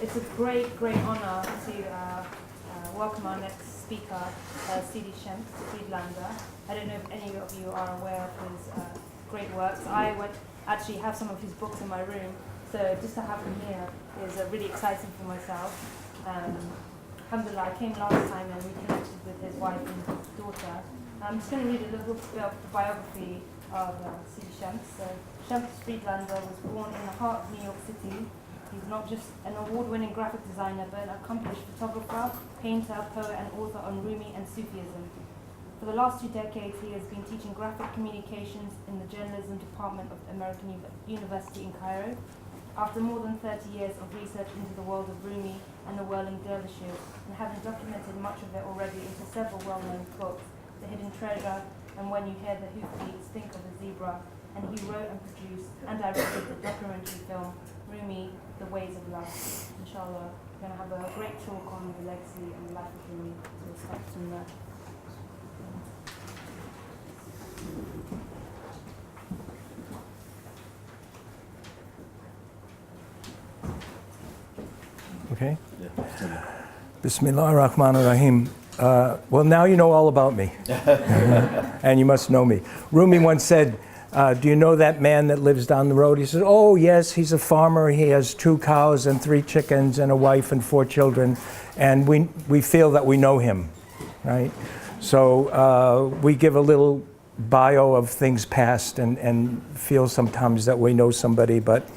It's a great honor to welcome our next speaker, Sidi Shams Friedlander. I don't know if any of you are aware of his great works. I would actually have some of his books in my room, so just to have him here is really exciting for myself. Alhamdulillah, I came last time and we connected with his wife and daughter. I'm just going to read a little bit of the biography of Sidi Shams. So, Shams Friedlander was born in the heart of New York City. He's not just an award-winning graphic designer, but an accomplished photographer, painter, poet, and author on Rumi and Sufism. For the last 2 decades, he has been teaching graphic communications in the journalism department of the American University in Cairo. After more than 30 years of research into the world of Rumi and the whirling dervishing, and having documented much of it already into several well-known books, The Hidden Treasure and When You Hear the Hoofbeats, Think of a Zebra, and he wrote and produced and directed the documentary film Rumi, The Ways of Love. Inshallah, we're going to have a great talk on the legacy and the life of Rumi, so we'll start from there. Okay. Bismillah ar-Rahman ar-Rahim. Well, now you know all about me. And you must know me. Rumi once said, do you know that man that lives down the road? He said, oh, yes, he's a farmer. He has 2 cows and 3 chickens and a wife and 4 children. And we feel that we know him, right? So we give a little bio of things past and feel sometimes that we know somebody. But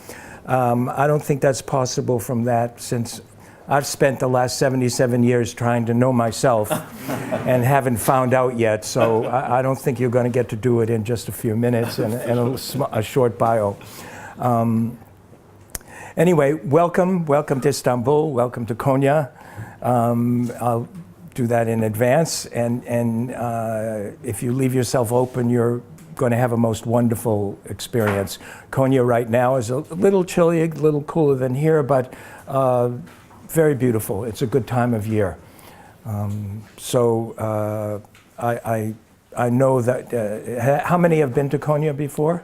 I don't think that's possible from that, since I've spent the last 77 years trying to know myself and haven't found out yet. So I don't think you're going to get to do it in just a few minutes and a short bio. Anyway, welcome to Istanbul, welcome to Konya. I'll do that in advance. And if you leave yourself open, you're going to have a most wonderful experience. Konya right now is a little chilly, a little cooler than here, but very beautiful. It's a good time of year. I know that, how many have been to Konya before?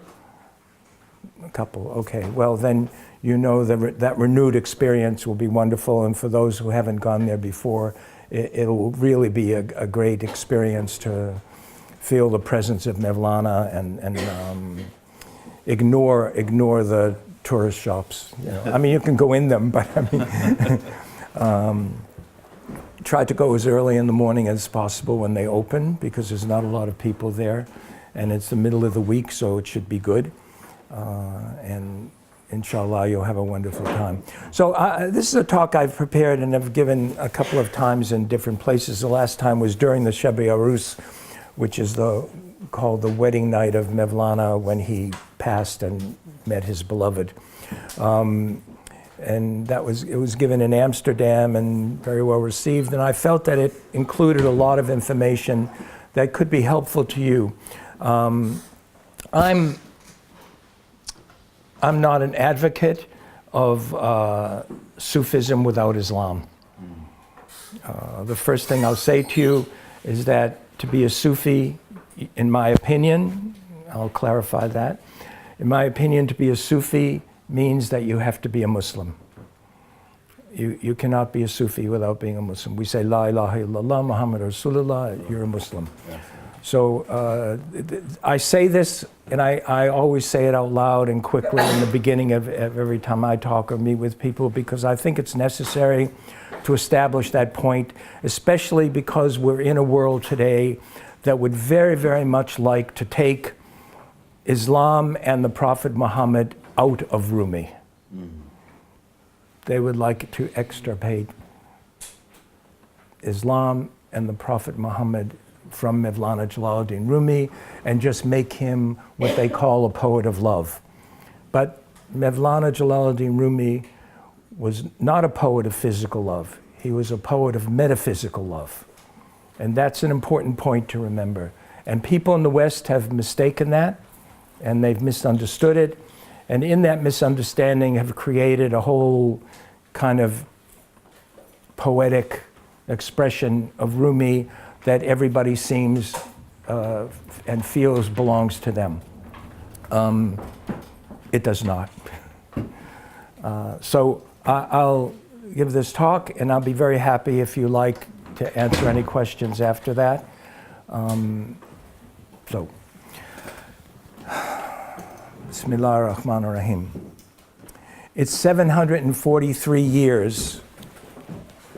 A couple, okay. Well, then you know that renewed experience will be wonderful, and for those who haven't gone there before, it'll really be a great experience to feel the presence of Mevlana and ignore the tourist shops. You know? I mean, you can go in them, but I mean, try to go as early in the morning as possible when they open, because there's not a lot of people there, and it's the middle of the week, so it should be good. And inshallah, you'll have a wonderful time. So this is a talk I've prepared and have given a couple of times in different places. The last time was during the Shab-e Arus, which is called the wedding night of Mevlana, when he passed and met his beloved. And it was given in Amsterdam and very well received. And I felt that it included a lot of information that could be helpful to you. I'm not an advocate of Sufism without Islam. The first thing I'll say to you is that to be a Sufi, in my opinion, I'll clarify that. In my opinion, to be a Sufi means that you have to be a Muslim. You cannot be a Sufi without being a Muslim. We say, La ilaha illallah, Muhammad Rasulullah, you're a Muslim. Yeah. So I say this, and I always say it out loud and quickly in the beginning of every time I talk or meet with people, because I think it's necessary to establish that point, especially because we're in a world today that would very, very much like to take Islam and the Prophet Muhammad out of Rumi. They would like to extirpate Islam and the Prophet Muhammad from Mevlana Jalaluddin Rumi and just make him what they call a poet of love. But Mevlana Jalaluddin Rumi was not a poet of physical love. He was a poet of metaphysical love. And that's an important point to remember. And people in the West have mistaken that, and they've misunderstood it. And in that misunderstanding have created a whole kind of poetic expression of Rumi that everybody seems and feels belongs to them. It does not. So I'll give this talk, and I'll be very happy if you like to answer any questions after that. So, Bismillah ar-Rahman ar-Rahim. It's 743 years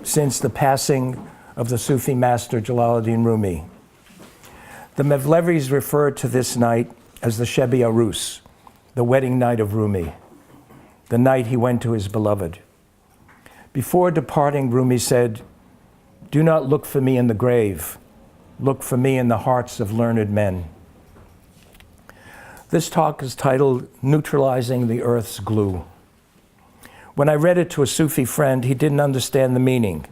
since the passing of the Sufi master Jalaluddin Rumi. The Mevlevis refer to this night as the Sheb-i Arus, the wedding night of Rumi, the night he went to his beloved. Before departing, Rumi said, "Do not look for me in the grave. Look for me in the hearts of learned men." This talk is titled Neutralizing the Earth's Glue. When I read it to a Sufi friend, he didn't understand the meaning,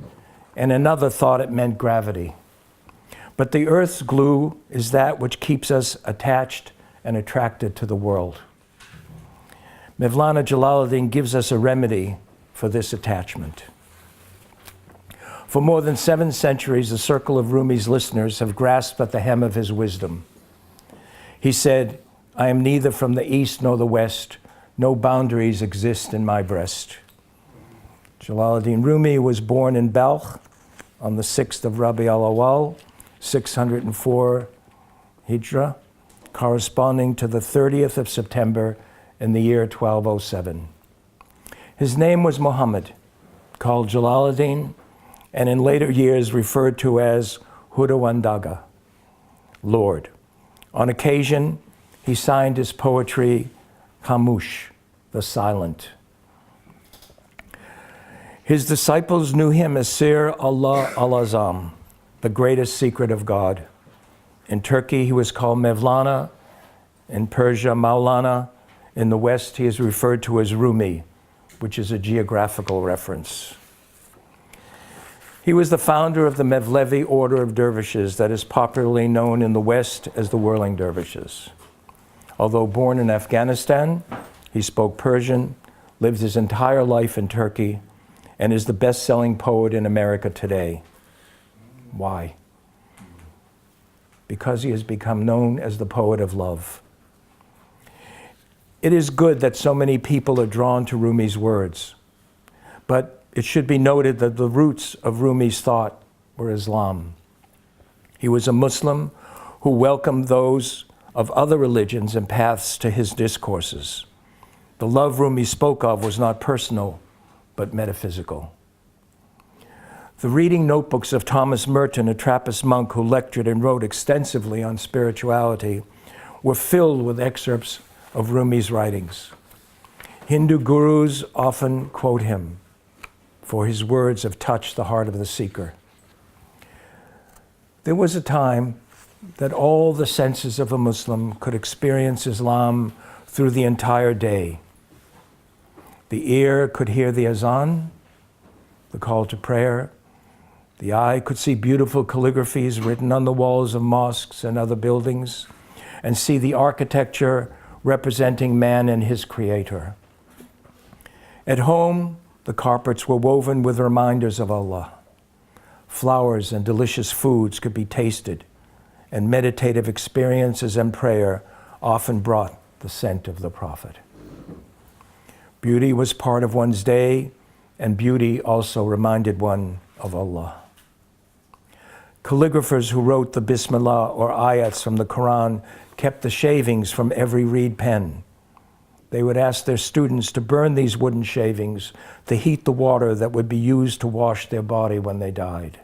and another thought it meant gravity. But the Earth's glue is that which keeps us attached and attracted to the world. Mevlana Jalaluddin gives us a remedy for this attachment. For more than 7 centuries, the circle of Rumi's listeners have grasped at the hem of his wisdom. He said, "I am neither from the east nor the west. No boundaries exist in my breast." Jalaluddin Rumi was born in Balkh on the 6th of Rabi al-Awwal, 604 Hijra, corresponding to the 30th of September in the year 1207. His name was Muhammad, called Jalaluddin, and in later years referred to as Hudawandaga, Lord. On occasion, he signed his poetry Khamush, the silent. His disciples knew him as Sir Allah al-Azam, the greatest secret of God. In Turkey, he was called Mevlana. In Persia, Maulana. In the West, he is referred to as Rumi, which is a geographical reference. He was the founder of the Mevlevi order of dervishes that is popularly known in the West as the whirling dervishes. Although born in Afghanistan, he spoke Persian, lived his entire life in Turkey, and is the best-selling poet in America today. Why? Because he has become known as the poet of love. It is good that so many people are drawn to Rumi's words, but it should be noted that the roots of Rumi's thought were Islam. He was a Muslim who welcomed those of other religions and paths to his discourses. The love Rumi spoke of was not personal, but metaphysical. The reading notebooks of Thomas Merton, a Trappist monk who lectured and wrote extensively on spirituality, were filled with excerpts of Rumi's writings. Hindu gurus often quote him, for his words have touched the heart of the seeker. There was a time that all the senses of a Muslim could experience Islam through the entire day. The ear could hear the azan, the call to prayer. The eye could see beautiful calligraphies written on the walls of mosques and other buildings, and see the architecture representing man and his creator. At home, the carpets were woven with reminders of Allah. Flowers and delicious foods could be tasted, and meditative experiences and prayer often brought the scent of the Prophet. Beauty was part of one's day, and beauty also reminded one of Allah. Calligraphers who wrote the Bismillah or ayats from the Quran kept the shavings from every reed pen. They would ask their students to burn these wooden shavings to heat the water that would be used to wash their body when they died.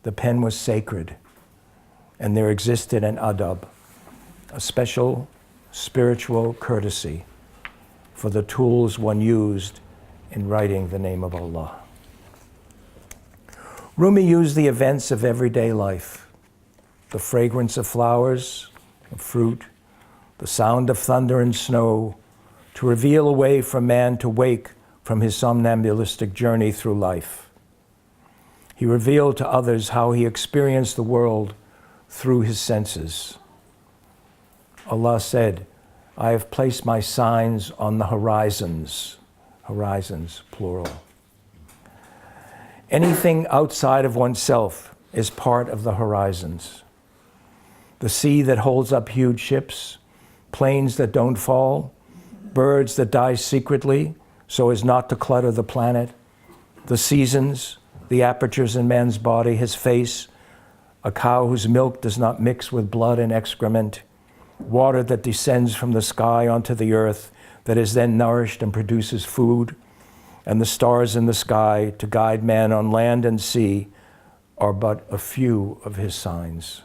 The pen was sacred, and there existed an adab, a special spiritual courtesy for the tools one used in writing the name of Allah. Rumi used the events of everyday life, the fragrance of flowers, of fruit, the sound of thunder and snow, to reveal a way for man to wake from his somnambulistic journey through life. He revealed to others how he experienced the world through his senses. Allah said, "I have placed my signs on the horizons," horizons, plural. Anything outside of oneself is part of the horizons. The sea that holds up huge ships, planes that don't fall, birds that die secretly so as not to clutter the planet, the seasons, the apertures in man's body, his face, a cow whose milk does not mix with blood and excrement, water that descends from the sky onto the earth, that is then nourished and produces food, and the stars in the sky to guide man on land and sea are but a few of his signs.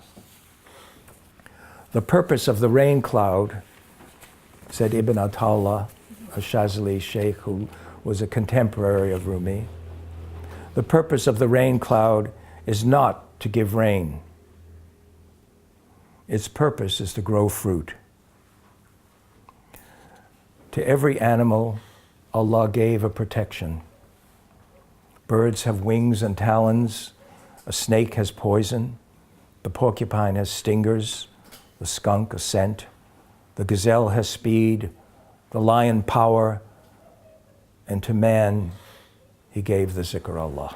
The purpose of the rain cloud, said Ibn Attallah, a Shazali sheikh who was a contemporary of Rumi, the purpose of the rain cloud is not to give rain. Its purpose is to grow fruit. To every animal, Allah gave a protection. Birds have wings and talons. A snake has poison. The porcupine has stingers. The skunk a scent. The gazelle has speed. The lion power. And to man, he gave the zikr Allah,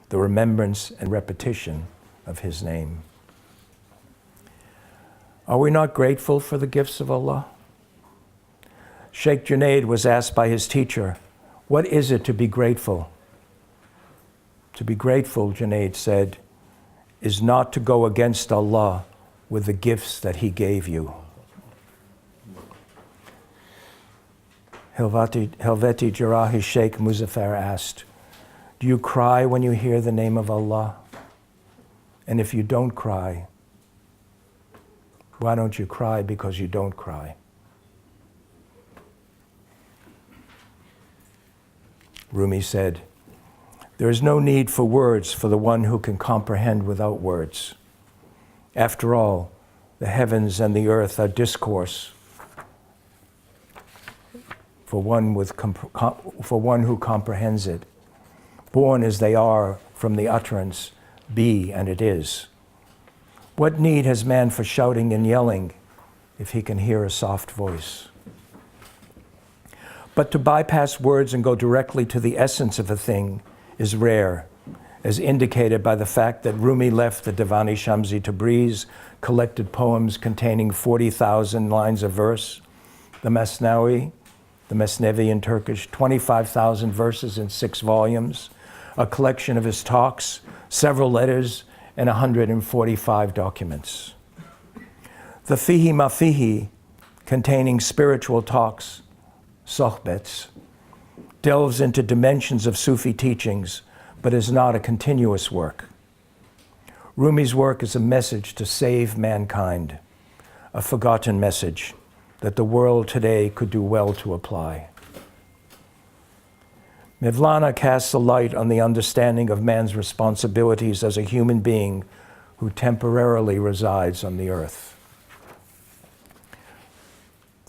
the remembrance and repetition of his name. Are we not grateful for the gifts of Allah? Sheikh Junaid was asked by his teacher, what is it to be grateful? To be grateful, Junaid said, is not to go against Allah with the gifts that He gave you. Helveti Jarahi Sheikh Muzaffar asked, do you cry when you hear the name of Allah? And if you don't cry, why don't you cry because you don't cry? Rumi said, there is no need for words for the one who can comprehend without words. After all, the heavens and the earth are discourse for one who comprehends it. Born as they are from the utterance, be and it is. What need has man for shouting and yelling if he can hear a soft voice? But to bypass words and go directly to the essence of a thing is rare, as indicated by the fact that Rumi left the Divani Shamsi Tabriz, collected poems containing 40,000 lines of verse, the Masnawi, the Mesnevi in Turkish, 25,000 verses in 6 volumes, a collection of his talks, several letters, and 145 documents. The Fihi Mafihi, containing spiritual talks, sohbets, delves into dimensions of Sufi teachings, but is not a continuous work. Rumi's work is a message to save mankind, a forgotten message that the world today could do well to apply. Mevlana casts a light on the understanding of man's responsibilities as a human being who temporarily resides on the earth.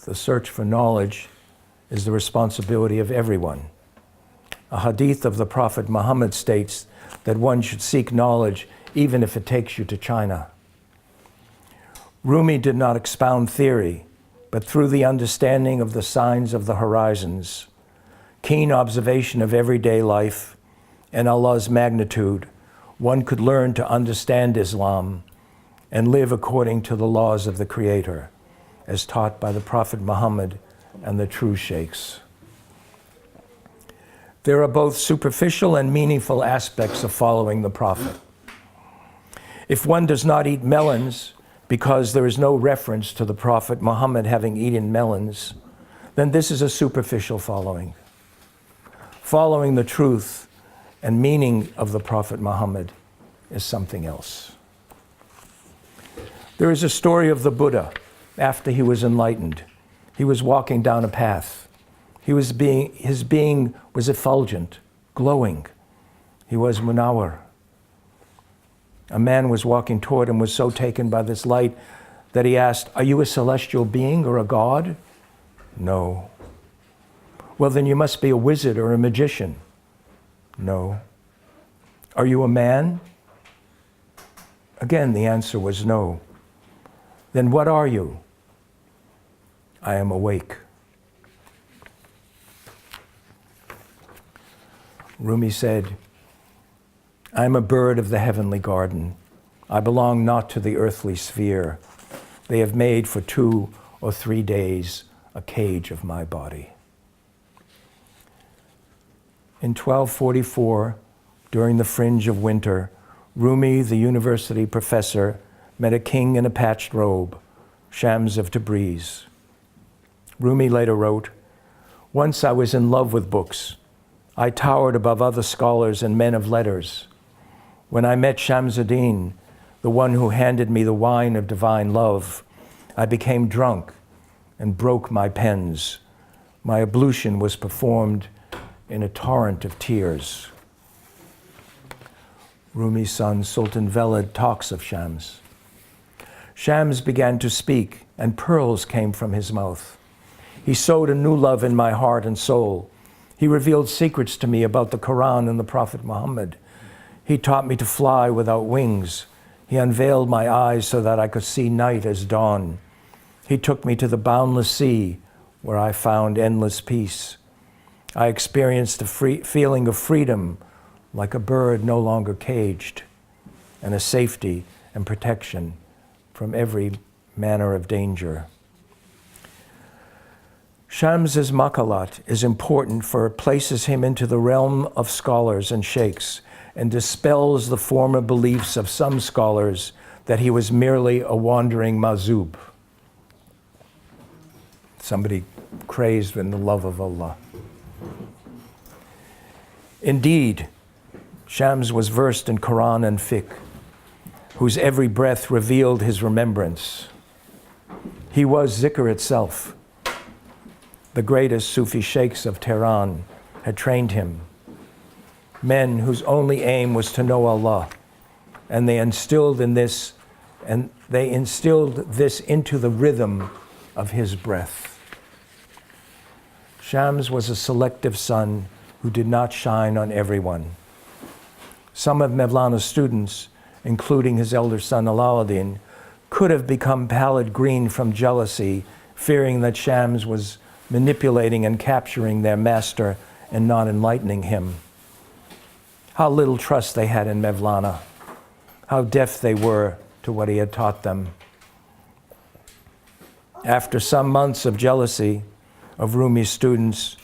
The search for knowledge is the responsibility of everyone. A hadith of the Prophet Muhammad states that one should seek knowledge even if it takes you to China. Rumi did not expound theory, but through the understanding of the signs of the horizons, keen observation of everyday life, and Allah's magnitude, one could learn to understand Islam and live according to the laws of the Creator, as taught by the Prophet Muhammad and the true sheikhs. There are both superficial and meaningful aspects of following the Prophet. If one does not eat melons because there is no reference to the Prophet Muhammad having eaten melons, then this is a superficial following. Following the truth and meaning of the Prophet Muhammad is something else. There is a story of the Buddha after he was enlightened. He was walking down a path. His being was effulgent, glowing. He was munawar. A man was walking toward him, was so taken by this light that he asked, "Are you a celestial being or a god?" "No." "Well, then you must be a wizard or a magician." "No." "Are you a man?" Again, the answer was no. "Then what are you?" "I am awake." Rumi said, "I am a bird of the heavenly garden. I belong not to the earthly sphere. They have made for 2 or 3 days a cage of my body." In 1244, during the fringe of winter, Rumi, the university professor, met a king in a patched robe, Shams of Tabriz. Rumi later wrote, "Once I was in love with books. I towered above other scholars and men of letters. When I met Shamsuddin, the one who handed me the wine of divine love, I became drunk and broke my pens. My ablution was performed in a torrent of tears." Rumi's son, Sultan Velid, talks of Shams. "Shams began to speak, and pearls came from his mouth. He sowed a new love in my heart and soul. He revealed secrets to me about the Quran and the Prophet Muhammad. He taught me to fly without wings. He unveiled my eyes so that I could see night as dawn. He took me to the boundless sea, where I found endless peace. I experienced a feeling of freedom, like a bird no longer caged, and a safety and protection from every manner of danger." Shams's maqalat is important, for it places him into the realm of scholars and sheikhs and dispels the former beliefs of some scholars that he was merely a wandering mazub, somebody crazed in the love of Allah. Indeed, Shams was versed in Quran and fiqh, whose every breath revealed his remembrance. He was zikr itself. The greatest Sufi sheikhs of Tehran had trained him, men whose only aim was to know Allah, and they instilled this into the rhythm of his breath. Shams was a selective son who did not shine on everyone. Some of Mevlana's students, including his elder son Alauddin, could have become pallid green from jealousy, fearing that Shams was manipulating and capturing their master and not enlightening him. How little trust they had in Mevlana, how deaf they were to what he had taught them. After some months of jealousy of Rumi's students,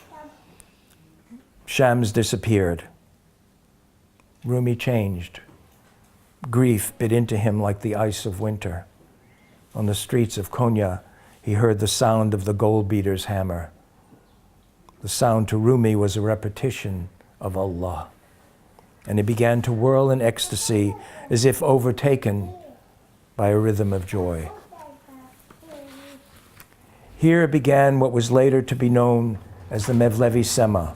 Shams disappeared. Rumi changed. Grief bit into him like the ice of winter. On the streets of Konya, he heard the sound of the gold beater's hammer. The sound to Rumi was a repetition of Allah. And he began to whirl in ecstasy as if overtaken by a rhythm of joy. Here began what was later to be known as the Mevlevi Sema,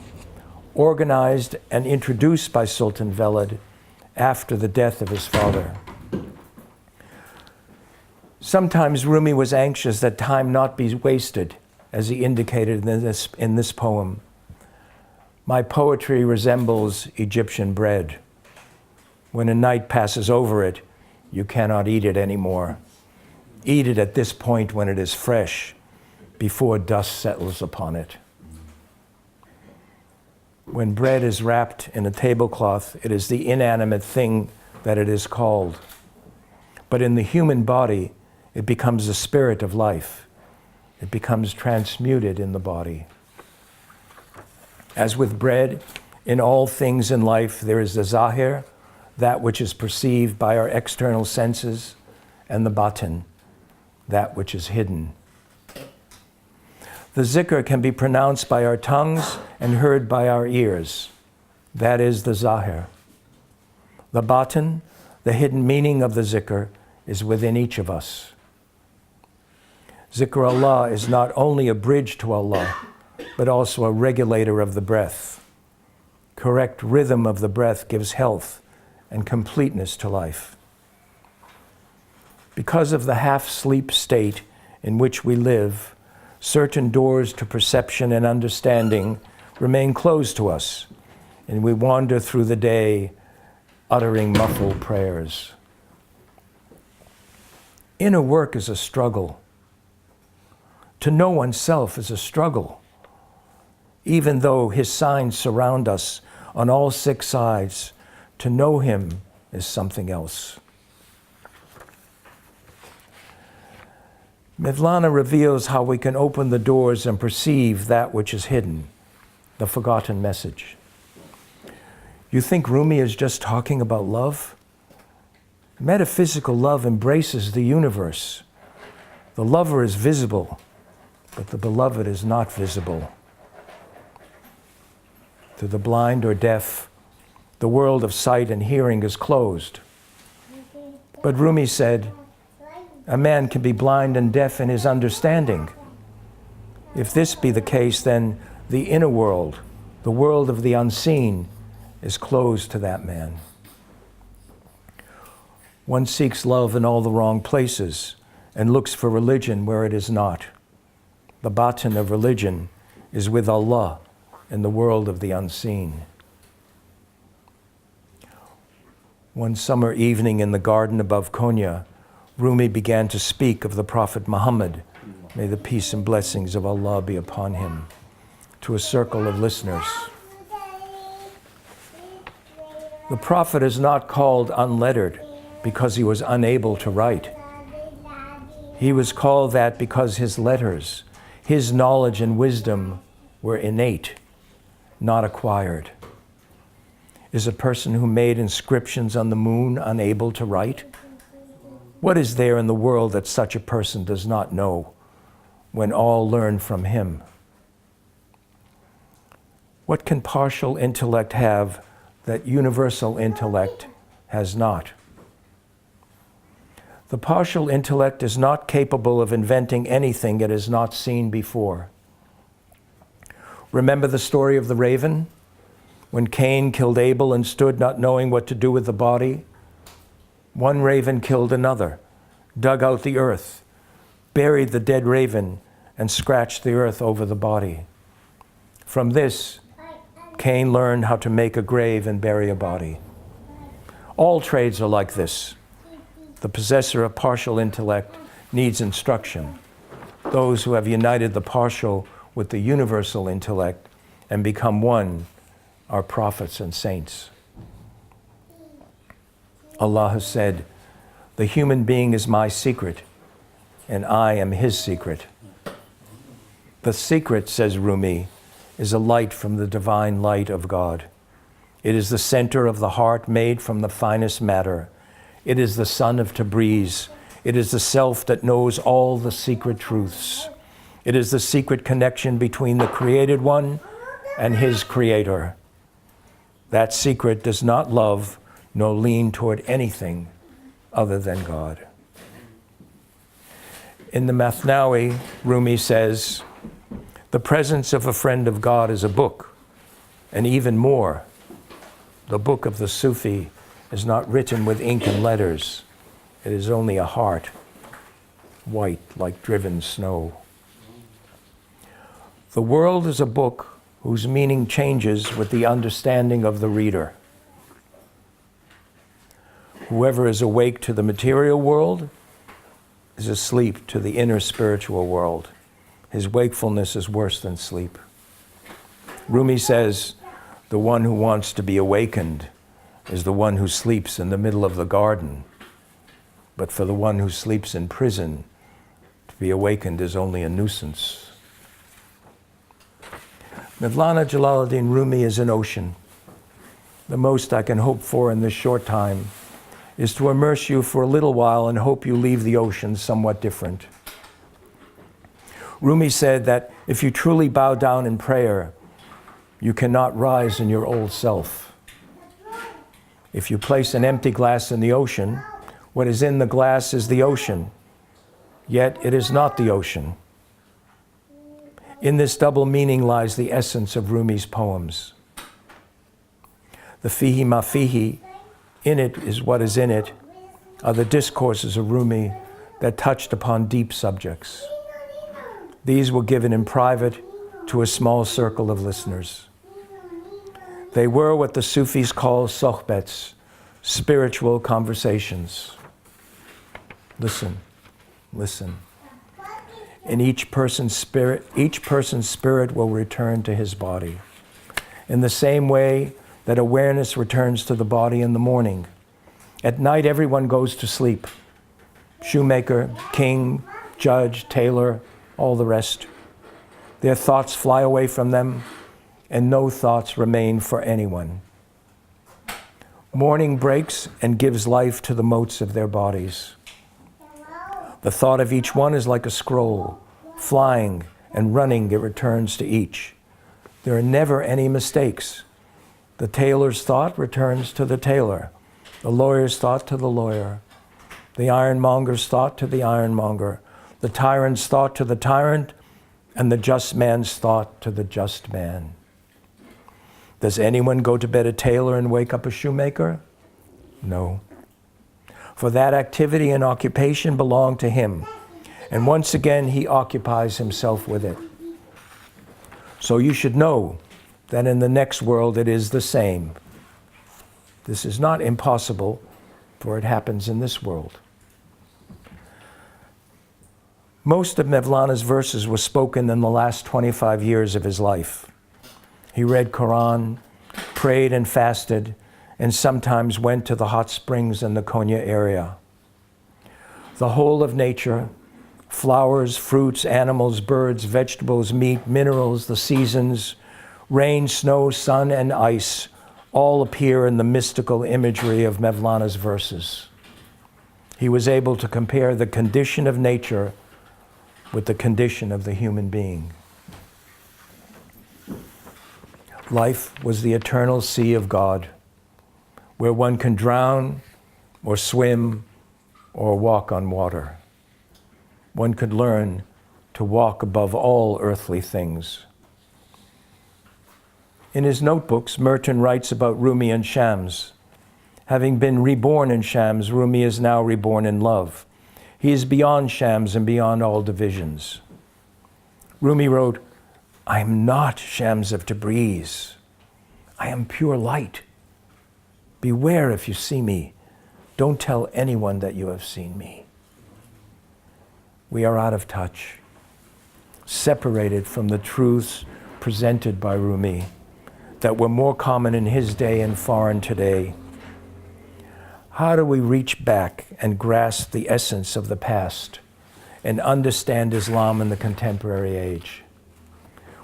organized and introduced by Sultan Velid after the death of his father. Sometimes Rumi was anxious that time not be wasted, as he indicated in this poem. "My poetry resembles Egyptian bread. When a night passes over it, you cannot eat it anymore. Eat it at this point when it is fresh, before dust settles upon it. When bread is wrapped in a tablecloth, it is the inanimate thing that it is called. But in the human body, it becomes the spirit of life. It becomes transmuted in the body. As with bread, in all things in life, there is the zahir, that which is perceived by our external senses, and the batin, that which is hidden. The zikr can be pronounced by our tongues and heard by our ears. That is the zahir. The batin, the hidden meaning of the zikr, is within each of us. Zikr Allah is not only a bridge to Allah, but also a regulator of the breath. Correct rhythm of the breath gives health and completeness to life. Because of the half-sleep state in which we live, certain doors to perception and understanding remain closed to us, and we wander through the day uttering muffled prayers. Inner work is a struggle. To know oneself is a struggle. Even though his signs surround us on all six sides, to know him is something else. Mevlana reveals how we can open the doors and perceive that which is hidden, the forgotten message. You think Rumi is just talking about love? Metaphysical love embraces the universe. The lover is visible, but the beloved is not visible. To the blind or deaf, the world of sight and hearing is closed. But Rumi said, a man can be blind and deaf in his understanding. If this be the case, then the inner world, the world of the unseen, is closed to that man. One seeks love in all the wrong places and looks for religion where it is not. The batin of religion is with Allah in the world of the unseen. One summer evening in the garden above Konya, Rumi began to speak of the Prophet Muhammad, may the peace and blessings of Allah be upon him, to a circle of listeners. The Prophet is not called unlettered because he was unable to write. He was called that because his letters, his knowledge and wisdom were innate, not acquired. Is a person who made inscriptions on the moon unable to write? What is there in the world that such a person does not know when all learn from him? What can partial intellect have that universal intellect has not? The partial intellect is not capable of inventing anything it has not seen before. Remember the story of the raven? When Cain killed Abel and stood not knowing what to do with the body, one raven killed another, dug out the earth, buried the dead raven, and scratched the earth over the body. From this, Cain learned how to make a grave and bury a body. All trades are like this. The possessor of partial intellect needs instruction. Those who have united the partial with the universal intellect and become one are prophets and saints. Allah has said, the human being is my secret, and I am his secret. The secret, says Rumi, is a light from the divine light of God. It is the center of the heart made from the finest matter. It is the son of Tabriz. It is the self that knows all the secret truths. It is the secret connection between the created one and his creator. That secret does not love nor lean toward anything other than God. In the Mathnawi, Rumi says, the presence of a friend of God is a book, and even more, the book of the Sufi is not written with ink and letters. It is only a heart, white like driven snow. The world is a book whose meaning changes with the understanding of the reader. Whoever is awake to the material world is asleep to the inner spiritual world. His wakefulness is worse than sleep. Rumi says, the one who wants to be awakened is the one who sleeps in the middle of the garden. But for the one who sleeps in prison, to be awakened is only a nuisance. Mevlana Jalaluddin Rumi is an ocean. The most I can hope for in this short time is to immerse you for a little while and hope you leave the ocean somewhat different. Rumi said that if you truly bow down in prayer, you cannot rise in your old self. If you place an empty glass in the ocean, what is in the glass is the ocean, yet it is not the ocean. In this double meaning lies the essence of Rumi's poems. The fihi ma fihi, in it is what is in it, are the discourses of Rumi that touched upon deep subjects. These were given in private to a small circle of listeners. They were what the Sufis call sohbets, spiritual conversations. Listen, listen. In each person's spirit will return to his body. In the same way that awareness returns to the body in the morning. At night, everyone goes to sleep. Shoemaker, king, judge, tailor, all the rest. Their thoughts fly away from them, and no thoughts remain for anyone. Morning breaks and gives life to the motes of their bodies. The thought of each one is like a scroll. Flying and running, it returns to each. There are never any mistakes. The tailor's thought returns to the tailor. The lawyer's thought to the lawyer. The ironmonger's thought to the ironmonger. The tyrant's thought to the tyrant, and the just man's thought to the just man. Does anyone go to bed a tailor and wake up a shoemaker? No. For that activity and occupation belong to him, and once again he occupies himself with it. So you should know that in the next world it is the same. This is not impossible, for it happens in this world. Most of Mevlana's verses were spoken in the last 25 years of his life. He read Quran, prayed and fasted, and sometimes went to the hot springs in the Konya area. The whole of nature, flowers, fruits, animals, birds, vegetables, meat, minerals, the seasons, rain, snow, sun, and ice, all appear in the mystical imagery of Mevlana's verses. He was able to compare the condition of nature with the condition of the human being. Life was the eternal sea of God, where one can drown or swim or walk on water. One could learn to walk above all earthly things. In his notebooks, Merton writes about Rumi and Shams. Having been reborn in Shams, Rumi is now reborn in love. He is beyond Shams and beyond all divisions. Rumi wrote, "I am not Shams of Tabriz. I am pure light. Beware if you see me. Don't tell anyone that you have seen me." We are out of touch, separated from the truths presented by Rumi that were more common in his day and foreign today. How do we reach back and grasp the essence of the past and understand Islam in the contemporary age?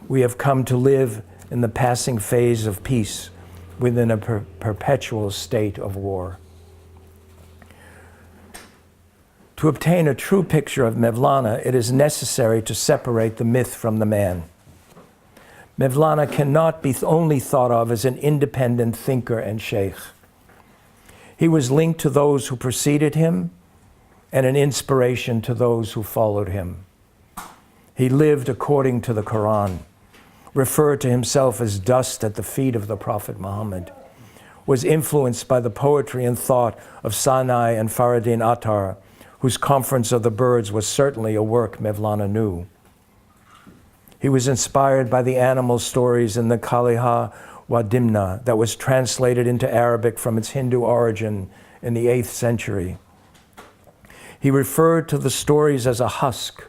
We have come to live in the passing phase of peace within a perpetual state of war. To obtain a true picture of Mevlana, it is necessary to separate the myth from the man. Mevlana cannot be only thought of as an independent thinker and sheikh. He was linked to those who preceded him and an inspiration to those who followed him. He lived according to the Quran, referred to himself as dust at the feet of the Prophet Muhammad, was influenced by the poetry and thought of Sanai and Faridin Attar, whose Conference of the Birds was certainly a work Mevlana knew. He was inspired by the animal stories in the Kaliha wa Dimna that was translated into Arabic from its Hindu origin in the 8th century. He referred to the stories as a husk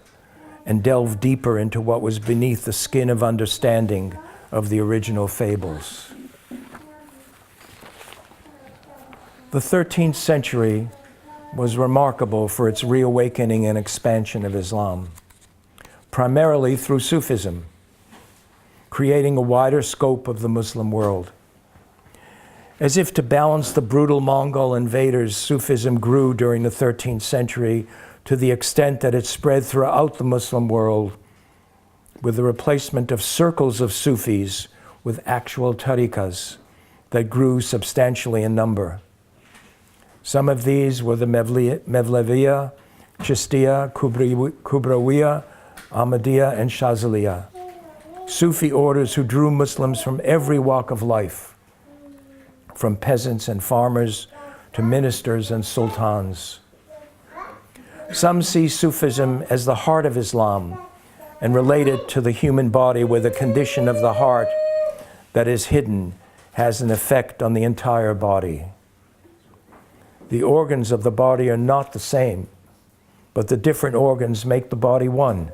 and delved deeper into what was beneath the skin of understanding of the original fables. The 13th century was remarkable for its reawakening and expansion of Islam, primarily through Sufism, creating a wider scope of the Muslim world. As if to balance the brutal Mongol invaders, Sufism grew during the 13th century to the extent that it spread throughout the Muslim world with the replacement of circles of Sufis with actual tariqas that grew substantially in number. Some of these were the Mevleviya, Chistiya, Kubrawiya, Ahmadiyya, and Shazaliya, Sufi orders who drew Muslims from every walk of life, from peasants and farmers to ministers and sultans. Some see Sufism as the heart of Islam and relate it to the human body, where the condition of the heart that is hidden has an effect on the entire body. The organs of the body are not the same, but the different organs make the body one.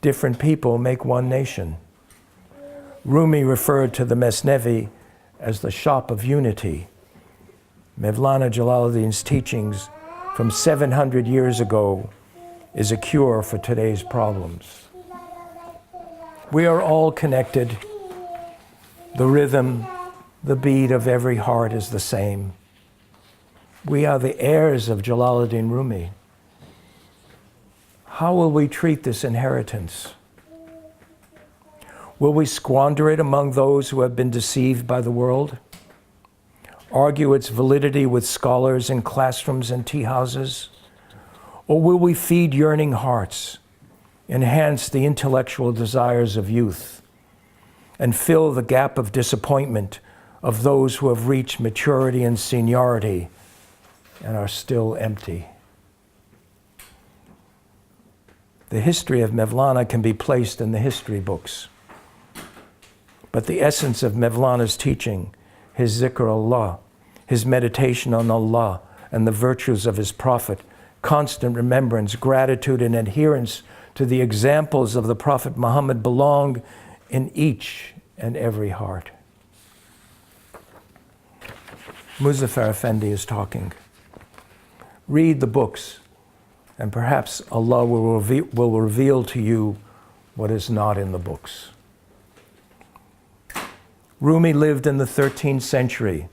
Different people make one nation. Rumi referred to the Mesnevi as the shop of unity. Mevlana Jalaluddin's teachings from 700 years ago is a cure for today's problems. We are all connected. The rhythm, The beat of every heart is the same. We are the heirs of Jalaluddin Rumi. How will we treat this inheritance? Will we squander it among those who have been deceived by the world? Argue its validity with scholars in classrooms and tea houses? Or will we feed yearning hearts, enhance the intellectual desires of youth, and fill the gap of disappointment of those who have reached maturity and seniority and are still empty? The history of Mevlana can be placed in the history books. But the essence of Mevlana's teaching, his zikr Allah, his meditation on Allah and the virtues of his Prophet, constant remembrance, gratitude, and adherence to the examples of the Prophet Muhammad belong in each and every heart. Muzaffar Effendi is talking. Read the books, and perhaps Allah will reveal to you what is not in the books. Rumi lived in the 13th century,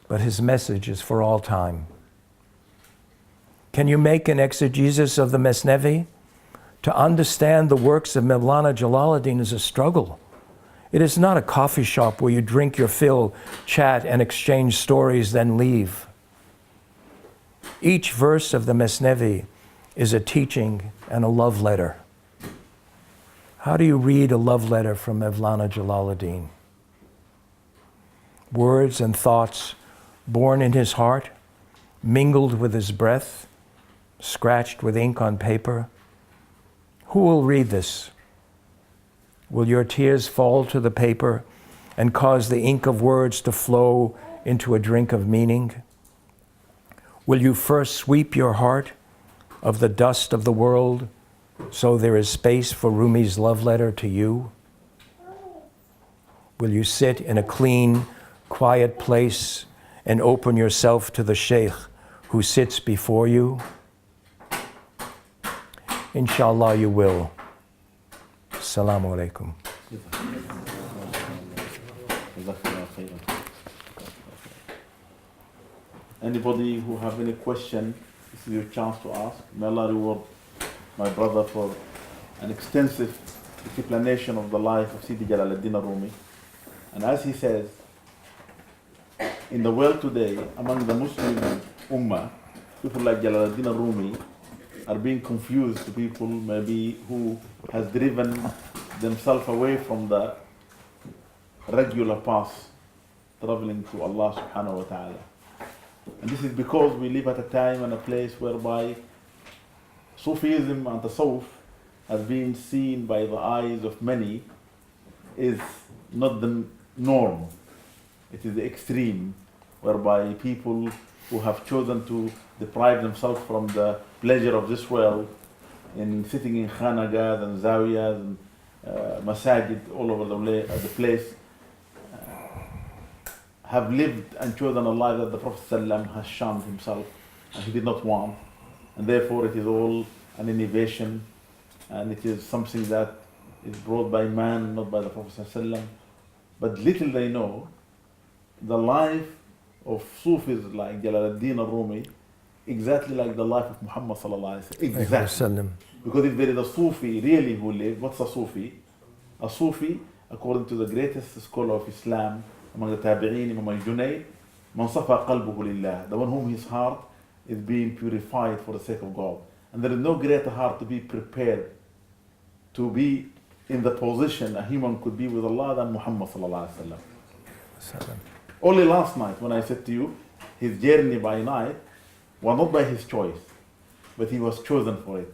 but his message is for all time. Can you make an exegesis of the Mesnevi? To understand the works of Mevlana Jalaluddin is a struggle. It is not a coffee shop where you drink your fill, chat, and exchange stories, then leave. Each verse of the Mesnevi is a teaching and a love letter. How do you read a love letter from Mevlana Jalaluddin? Words and thoughts born in his heart, mingled with his breath, scratched with ink on paper. Who will read this? Will your tears fall to the paper and cause the ink of words to flow into a drink of meaning? Will you first sweep your heart of the dust of the world so there is space for Rumi's love letter to you? Will you sit in a clean, quiet place and open yourself to the Shaykh who sits before you? Inshallah you will. Assalamu alaikum. Anybody who have any question, this is your chance to ask. May Allah reward my brother for an extensive explanation of the life of Sidi Jalaluddin Rumi. And as he says, in the world today, among the Muslim Ummah, people like Jalaluddin Rumi are being confused to people maybe who has driven themselves away from the regular path, traveling to Allah subhanahu wa ta'ala. And this is because we live at a time and a place whereby Sufism and Tasawwuf has been seen by the eyes of many is not the norm. It is the extreme, whereby people who have chosen to deprive themselves from the pleasure of this world in sitting in khanagahs and zawiyas and masajid all over the place, have lived and chosen a life that the Prophet ﷺ has shunned himself and he did not want. And therefore it is all an innovation and it is something that is brought by man, not by the Prophet ﷺ. But little they know, the life of Sufis like Jalaluddin Rumi, exactly like the life of Muhammad sallallahu alaihi wasallam. Exactly. Because if there is a Sufi really who lived, what's a Sufi? A Sufi, according to the greatest scholar of Islam among the Tabi'een, Imam Junayd, man safa qalbuhu lillah, the one whom his heart is being purified for the sake of God. And there is no greater heart to be prepared to be in the position a human could be with Allah than Muhammad sallallahu alaihi wasallam. Only last night when I said to you, his journey by night was not by his choice, but he was chosen for it.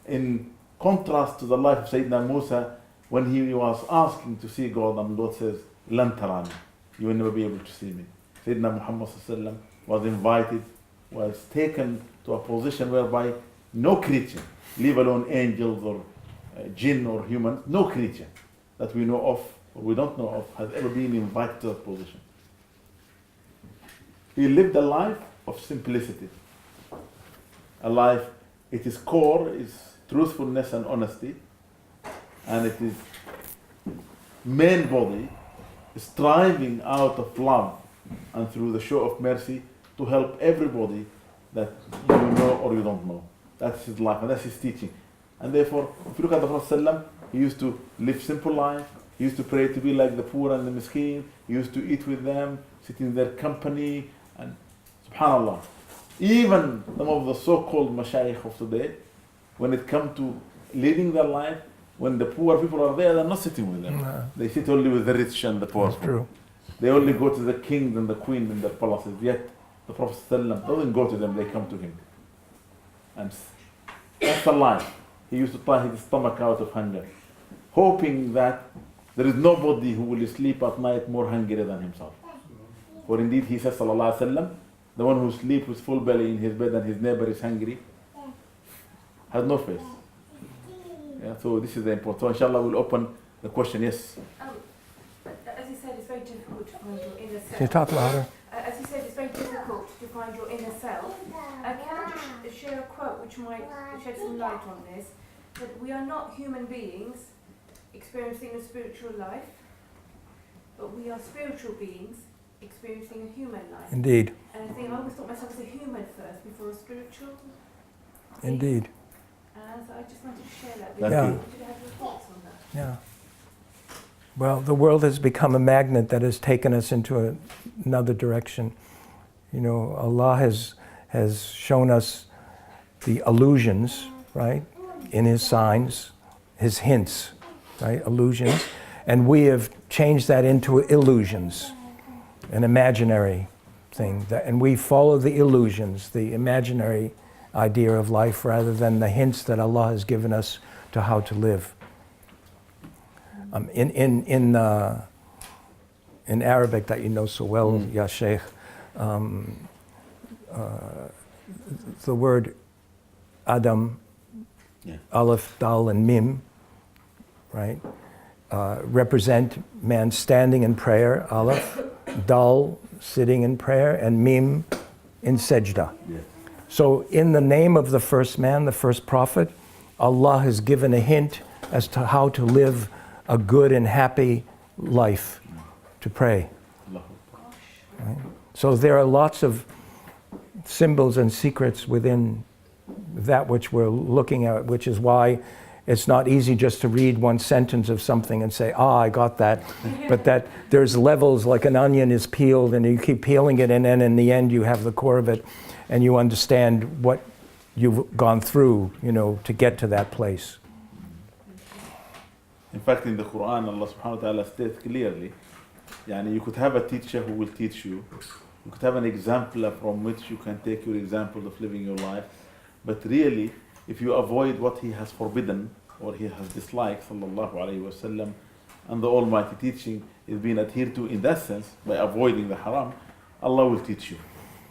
In contrast to the life of Sayyidina Musa, when he was asking to see God, and God says, Lan tarani, you will never be able to see me. Sayyidina Muhammad ﷺ was invited, was taken to a position whereby no creature, leave alone angels or jinn or humans, no creature that we know of or we don't know of has ever been invited to that position. He lived a life of simplicity. A life, its core is truthfulness and honesty, and it is main body striving out of love and through the show of mercy to help everybody that you know or you don't know. That's his life and that's his teaching. And therefore, if you look at the Prophet ﷺ, he used to live simple life. He used to pray to be like the poor and the miskeen. He used to eat with them, sit in their company, and subhanallah. Even some of the so-called mashayikh of today, when it comes to leading their life, when the poor people are there, they're not sitting with them. No. They sit only with the rich and the poor. That's true. They only go to the king and the queen in their palaces. Yet the Prophet ﷺ doesn't go to them, they come to him. And that's the life. He used to tie his stomach out of hunger, hoping that there is nobody who will sleep at night more hungry than himself. For indeed he says, sallallahu alaihi wasallam, the one who sleeps with full belly in his bed and his neighbor is hungry has no face. Yeah, so this is the important. So inshallah we'll open the question. Yes. As you said, it's very difficult to find your inner self. Can you talk louder? As you said, it's very difficult to find your inner self. Can I share a quote which might shed some light on this? That we are not human beings experiencing a spiritual life, but we are spiritual beings experiencing a human life. Indeed. And I think I always thought myself as a human first before a spiritual. Indeed. So I just wanted to share that with Thank you. you. Did you have your thoughts on that? Yeah. Well, the world has become a magnet that has taken us into another direction. You know, Allah has shown us the illusions, right, in His signs, His hints, right, illusions, and we have changed that into illusions, an imaginary thing, and we follow the illusions, the imaginary idea of life rather than the hints that Allah has given us to how to live. In Arabic that you know so well, Ya Sheikh, the word Adam, Aleph, Dal, and Mim, right, represent man standing in prayer, Aleph, Dal, sitting in prayer, and Mim, in sajda. So in the name of the first man, the first prophet, Allah has given a hint as to how to live a good and happy life, to pray. Right? So there are lots of symbols and secrets within that which we're looking at, which is why it's not easy just to read one sentence of something and say, I got that. But that there's levels, like an onion is peeled and you keep peeling it, and then in the end you have the core of it and you understand what you've gone through, you know, to get to that place. In fact, in the Quran, Allah subhanahu wa ta'ala states clearly, yani you could have a teacher who will teach you. You could have an example from which you can take your example of living your life. But really, if you avoid what he has forbidden or he has disliked, sallallahu alayhi wa sallam, and the Almighty teaching is being adhered to in that sense, by avoiding the haram, Allah will teach you.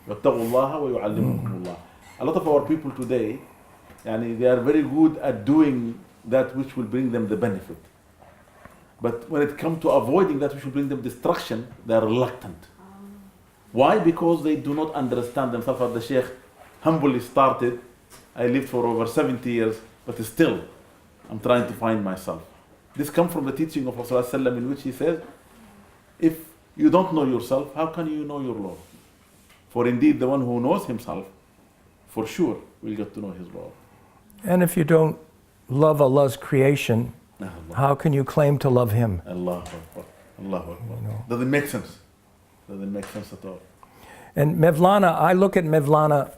وَاتَّقُوا اللَّهَ وَيُعَلِّمُكُمُ اللَّهُ. A lot of our people today, yani they are very good at doing that which will bring them the benefit. But when it comes to avoiding that which will bring them destruction, they are reluctant. Why? Because they do not understand themselves. As the Sheikh humbly started, I lived for over 70 years, but still, I'm trying to find myself. This comes from the teaching of Rasulullah in which he says, if you don't know yourself, how can you know your Lord? For indeed, the one who knows himself, for sure, will get to know his Lord. And if you don't love Allah's creation, how can you claim to love Him? Allahu Akbar. Allahu Akbar. You know. Doesn't make sense. Doesn't make sense at all. And Mevlana, I look at Mevlana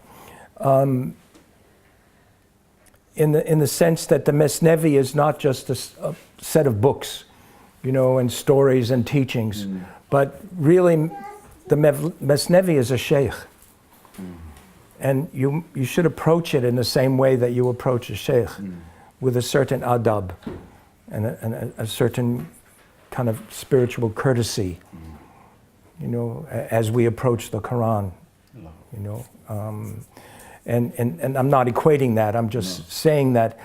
in the sense that the Mesnevi is not just a set of books, you know, and stories and teachings, but really the Mesnevi is a sheikh. And you should approach it in the same way that you approach a sheikh, with a certain adab and a certain kind of spiritual courtesy, you know, as we approach the Quran, you know. And I'm not equating that, I'm just saying that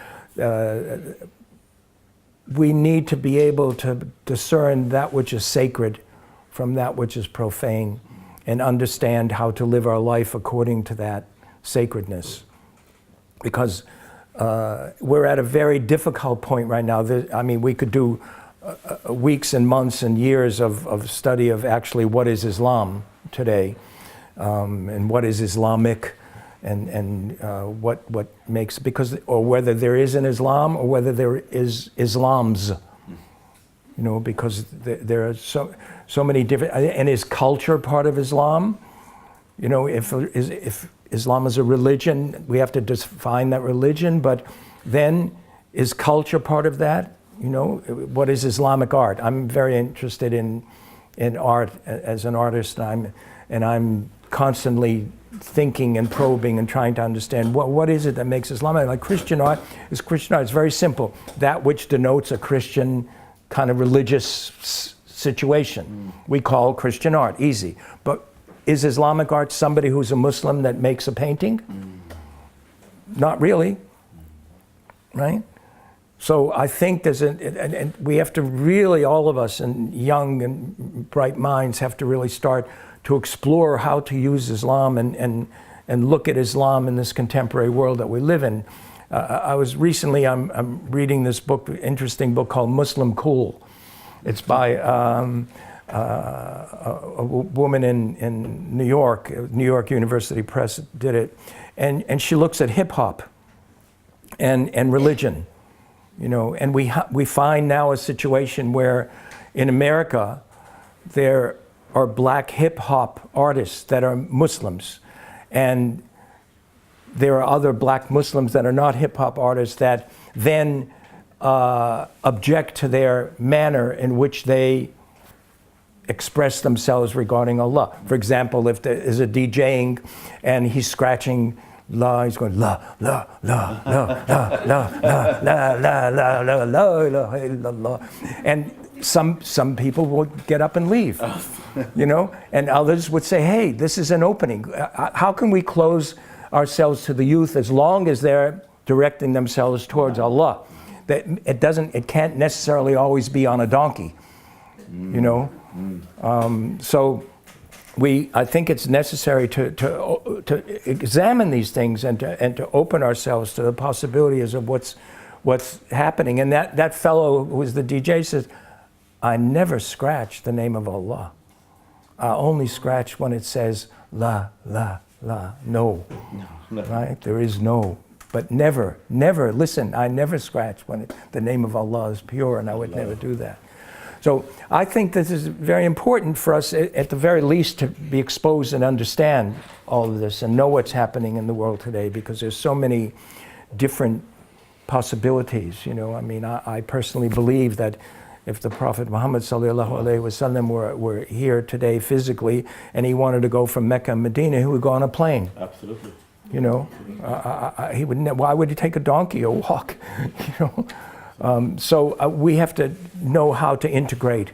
we need to be able to discern that which is sacred from that which is profane and understand how to live our life according to that sacredness. Because we're at a very difficult point right now. I mean, we could do weeks and months and years of study of actually what is Islam today, and what is Islamic, and what makes, because, or whether there is an Islam or whether there is Islams, you know, because there are so many different, and is culture part of Islam? You know, if Islam is a religion, we have to define that religion, but then is culture part of that? You know, what is Islamic art? I'm very interested in art as an artist, and I'm constantly thinking and probing and trying to understand what is it that makes Islamic. Like Christian art is Christian art. It's very simple. That which denotes a Christian kind of religious situation, we call Christian art. Easy. But is Islamic art somebody who's a Muslim that makes a painting? Not really, right? So I think there's and we have to really, all of us, and young and bright minds have to really start to explore how to use Islam and look at Islam in this contemporary world that we live in. I was recently, I'm reading this book, interesting book called Muslim Cool. It's by a woman in New York University Press did it, and she looks at hip hop and religion, you know, and we find now a situation where in America there are black hip hop artists that are Muslims, and there are other black Muslims that are not hip hop artists that then object to their manner in which they express themselves regarding Allah. For example, if there is a DJing and he's scratching la, he's going la la la la la la la la la la la la la la, and some people would get up and leave, you know, and others would say, hey, this is an opening. How can we close ourselves to the youth as long as they're directing themselves towards Allah? That it can't necessarily always be on a donkey, you know. So I think it's necessary to examine these things and to open ourselves to the possibilities of what's happening. And that fellow who was the DJ says, I never scratch the name of Allah. I only scratch when it says la, la, la, no. Right? There is no. But never, listen, I never scratch when the name of Allah is pure, and I would never do that. So I think this is very important for us, at the very least, to be exposed and understand all of this and know what's happening in the world today, because there's so many different possibilities. You know, I mean, I personally believe that if the Prophet Muhammad sallallahu alaihi wasallam were here today physically, and he wanted to go from Mecca and Medina, he would go on a plane. Absolutely. You know, he would. Why would he take a donkey or walk? You know, so we have to know how to integrate.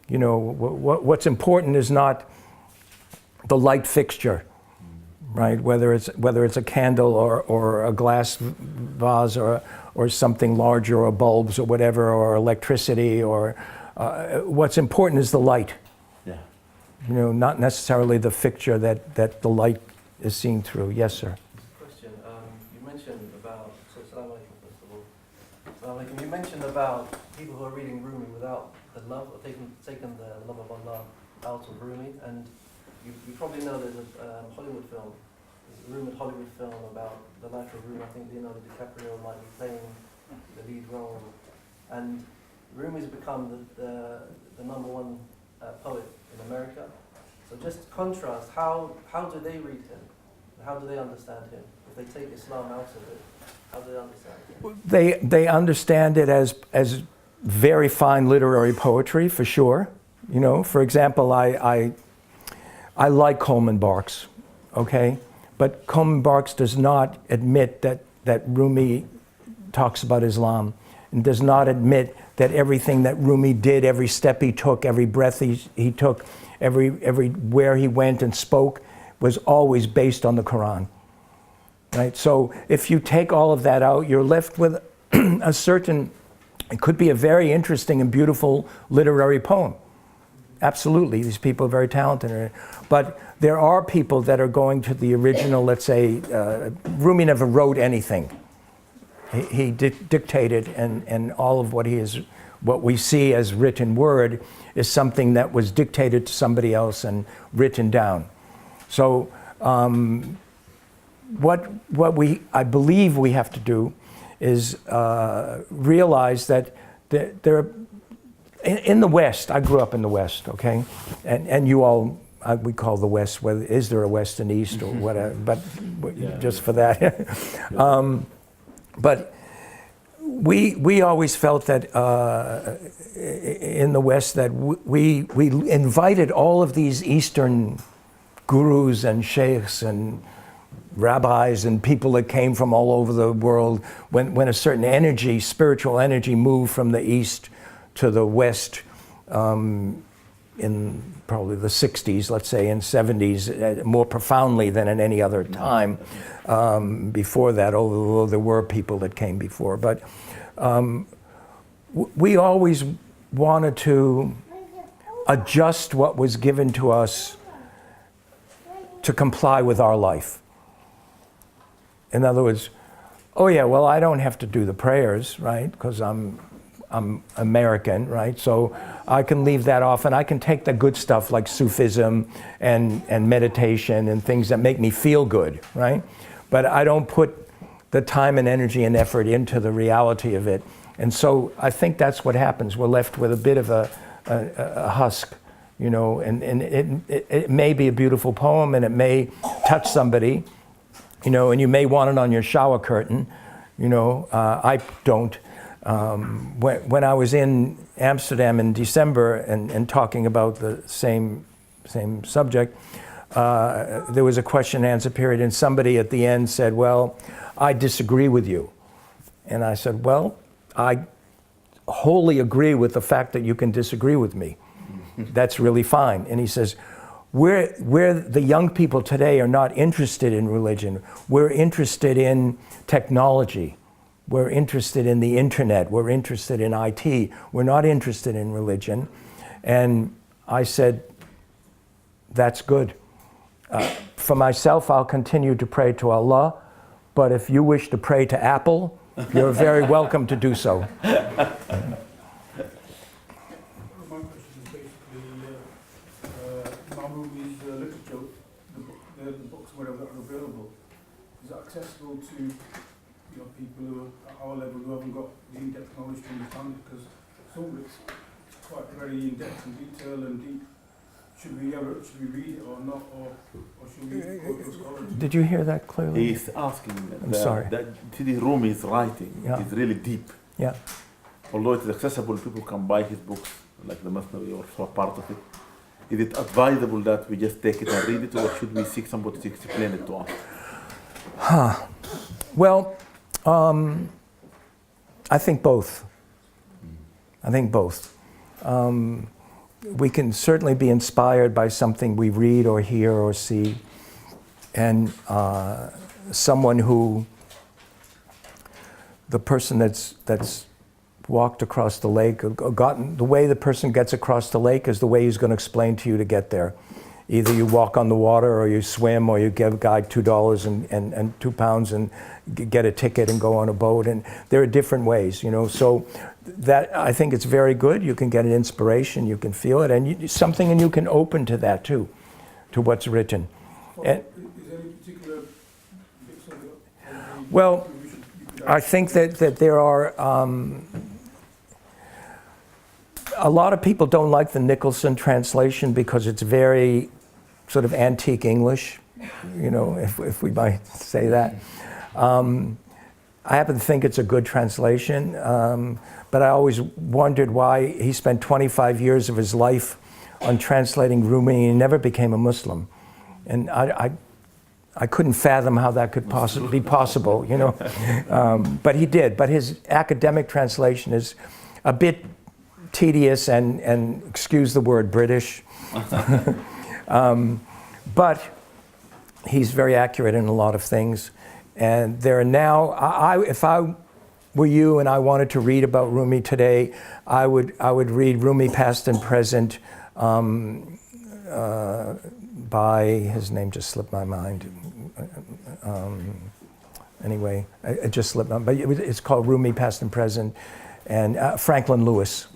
You know, what's important is not the light fixture, right? Whether it's a candle or a glass vase or something larger, or bulbs or whatever, or electricity, or what's important is the light. Yeah. You know, not necessarily the fixture that the light is seen through. Yes, sir. Question. You mentioned about, so Assalamu alaikum, first of all. Assalamu alaikum. You mentioned about people who are reading Rumi without the love, or taking the love of Allah out of Rumi, and you probably know there's a Hollywood film, there's a rumored Hollywood film about the life of Rumi. I think Leonardo DiCaprio might be playing the lead role, and Rumi's become the number one poet in America. So just contrast, how do they read him? How do they understand him? If they take Islam out of it, how do they understand him? They understand it as very fine literary poetry, for sure. You know, for example, I like Coleman Barks, okay? But Coleman Barks does not admit that Rumi talks about Islam, and does not admit that everything that Rumi did, every step he took, every breath he took, everywhere he went and spoke, was always based on the Quran, right? So if you take all of that out, you're left with a certain, it could be a very interesting and beautiful literary poem. Absolutely, these people are very talented. But there are people that are going to the original, let's say, Rumi never wrote anything. He dictated, and all of what he what we see as written word is something that was dictated to somebody else and written down. So I believe we have to do is realize that there in the West, I grew up in the West, okay? And you all, we call the West, whether, is there a West and East or whatever, but just for that. But we always felt that in the West that we invited all of these Eastern gurus and sheikhs and rabbis and people that came from all over the world, when a certain energy, spiritual energy, moved from the East to the West in probably the 60s, let's say, and 70s, more profoundly than at any other time before that, although there were people that came before. But we always wanted to adjust what was given to us to comply with our life. In other words, oh yeah, well, I don't have to do the prayers, right? Because I'm American, right? So I can leave that off and I can take the good stuff like Sufism and meditation and things that make me feel good, right? But I don't put the time and energy and effort into the reality of it. And so I think that's what happens. We're left with a bit of a husk, you know, and it may be a beautiful poem and it may touch somebody, you know, and you may want it on your shower curtain, you know, I don't. When I was in Amsterdam in December and talking about the same subject, there was a question and answer period and somebody at the end said, well, I disagree with you. And I said, well, I wholly agree with the fact that you can disagree with me. That's really fine. And he says, where the young people today are not interested in religion. We're interested in technology. We're interested in the internet. We're interested in IT. We're not interested in religion. And I said, that's good. For myself, I'll continue to pray to Allah. But if you wish to pray to Apple, you're very welcome to do so. My question is basically Rumi's literature, the books, whatever that are available, is that accessible to people who are at our level who haven't got the in-depth knowledge to understand it? Because some of it's quite very in-depth and detailed and deep. Should we read it or not, or should we go to scholars? Did you hear that clearly? He's asking sorry. that Sidi Rumi's writing is really deep. Yeah. Although it is accessible, people can buy his books, like the Masnavi or so part of it. Is it advisable that we just take it and read it, or should we seek somebody to explain it to us? Well, I think both. We can certainly be inspired by something we read or hear or see, and someone who, the person that's walked across the lake, the way the person gets across the lake is the way he's going to explain to you to get there. Either you walk on the water, or you swim, or you give a guy $2 and £2 and get a ticket and go on a boat. And there are different ways, you know. So that, I think it's very good. You can get an inspiration, you can feel it, and something, and you can open to that too, to what's written. And, Is there any particular bits of it? well, I think that there are. A lot of people don't like the Nicholson translation because it's very sort of antique English, you know, if we might say that. I happen to think it's a good translation, but I always wondered why he spent 25 years of his life on translating Rumi and he never became a Muslim. And I couldn't fathom how that could be possible, you know. But he did. But his academic translation is a bit tedious and excuse the word, British. But he's very accurate in a lot of things. And there are now, if I were you and I wanted to read about Rumi today, I would read Rumi Past and Present by, his name just slipped my mind. Anyway, it just slipped my mind. But it's called Rumi Past and Present. and Franklin Lewis,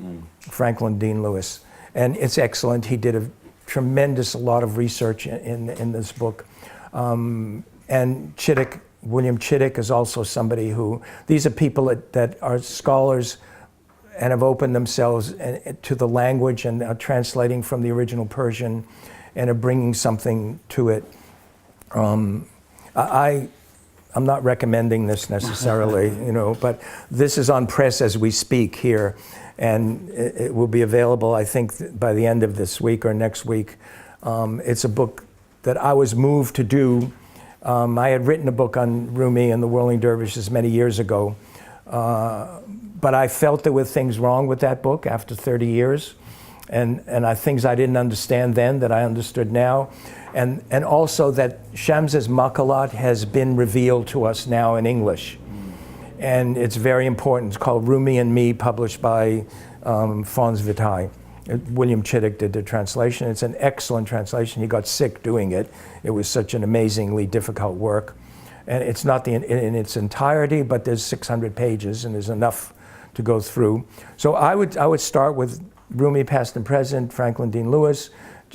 Franklin Dean Lewis. And it's excellent. He did a tremendous lot of research in this book. And Chittick, William Chittick is also somebody who, these are people that are scholars and have opened themselves to the language and are translating from the original Persian and are bringing something to it. I'm not recommending this necessarily, but this is on press as we speak here, and it will be available, I think, by the end of this week or next week. It's a book that I was moved to do. I had written a book on Rumi and the Whirling Dervishes many years ago, but I felt there were things wrong with that book after 30 years, and things I didn't understand then that I understood now. And also that Shams's Maqalat has been revealed to us now in English. And it's very important. It's called Rumi and Me, published by Franz Vitae. William Chittick did the translation. It's an excellent translation. He got sick doing it. It was such an amazingly difficult work. And it's not in its entirety, but there's 600 pages and there's enough to go through. So I would start with Rumi, Past and Present, Franklin Dean Lewis,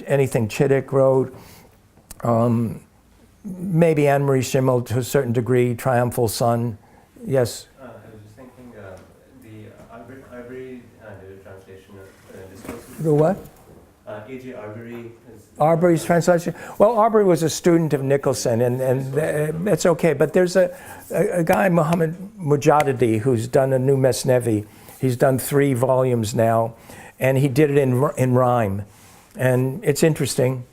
anything Chittick wrote, maybe Anne-Marie Schimmel to a certain degree, Triumphal Sun. Yes? I was just thinking the Arbery translation discusses. The what? A.J. Arbery. Arbery's translation? Well, Arbery was a student of Nicholson, and that's okay. But there's a guy, Muhammad Mujadidi, who's done a new Mesnevi. He's done 3 volumes now, and he did it in rhyme. And it's interesting,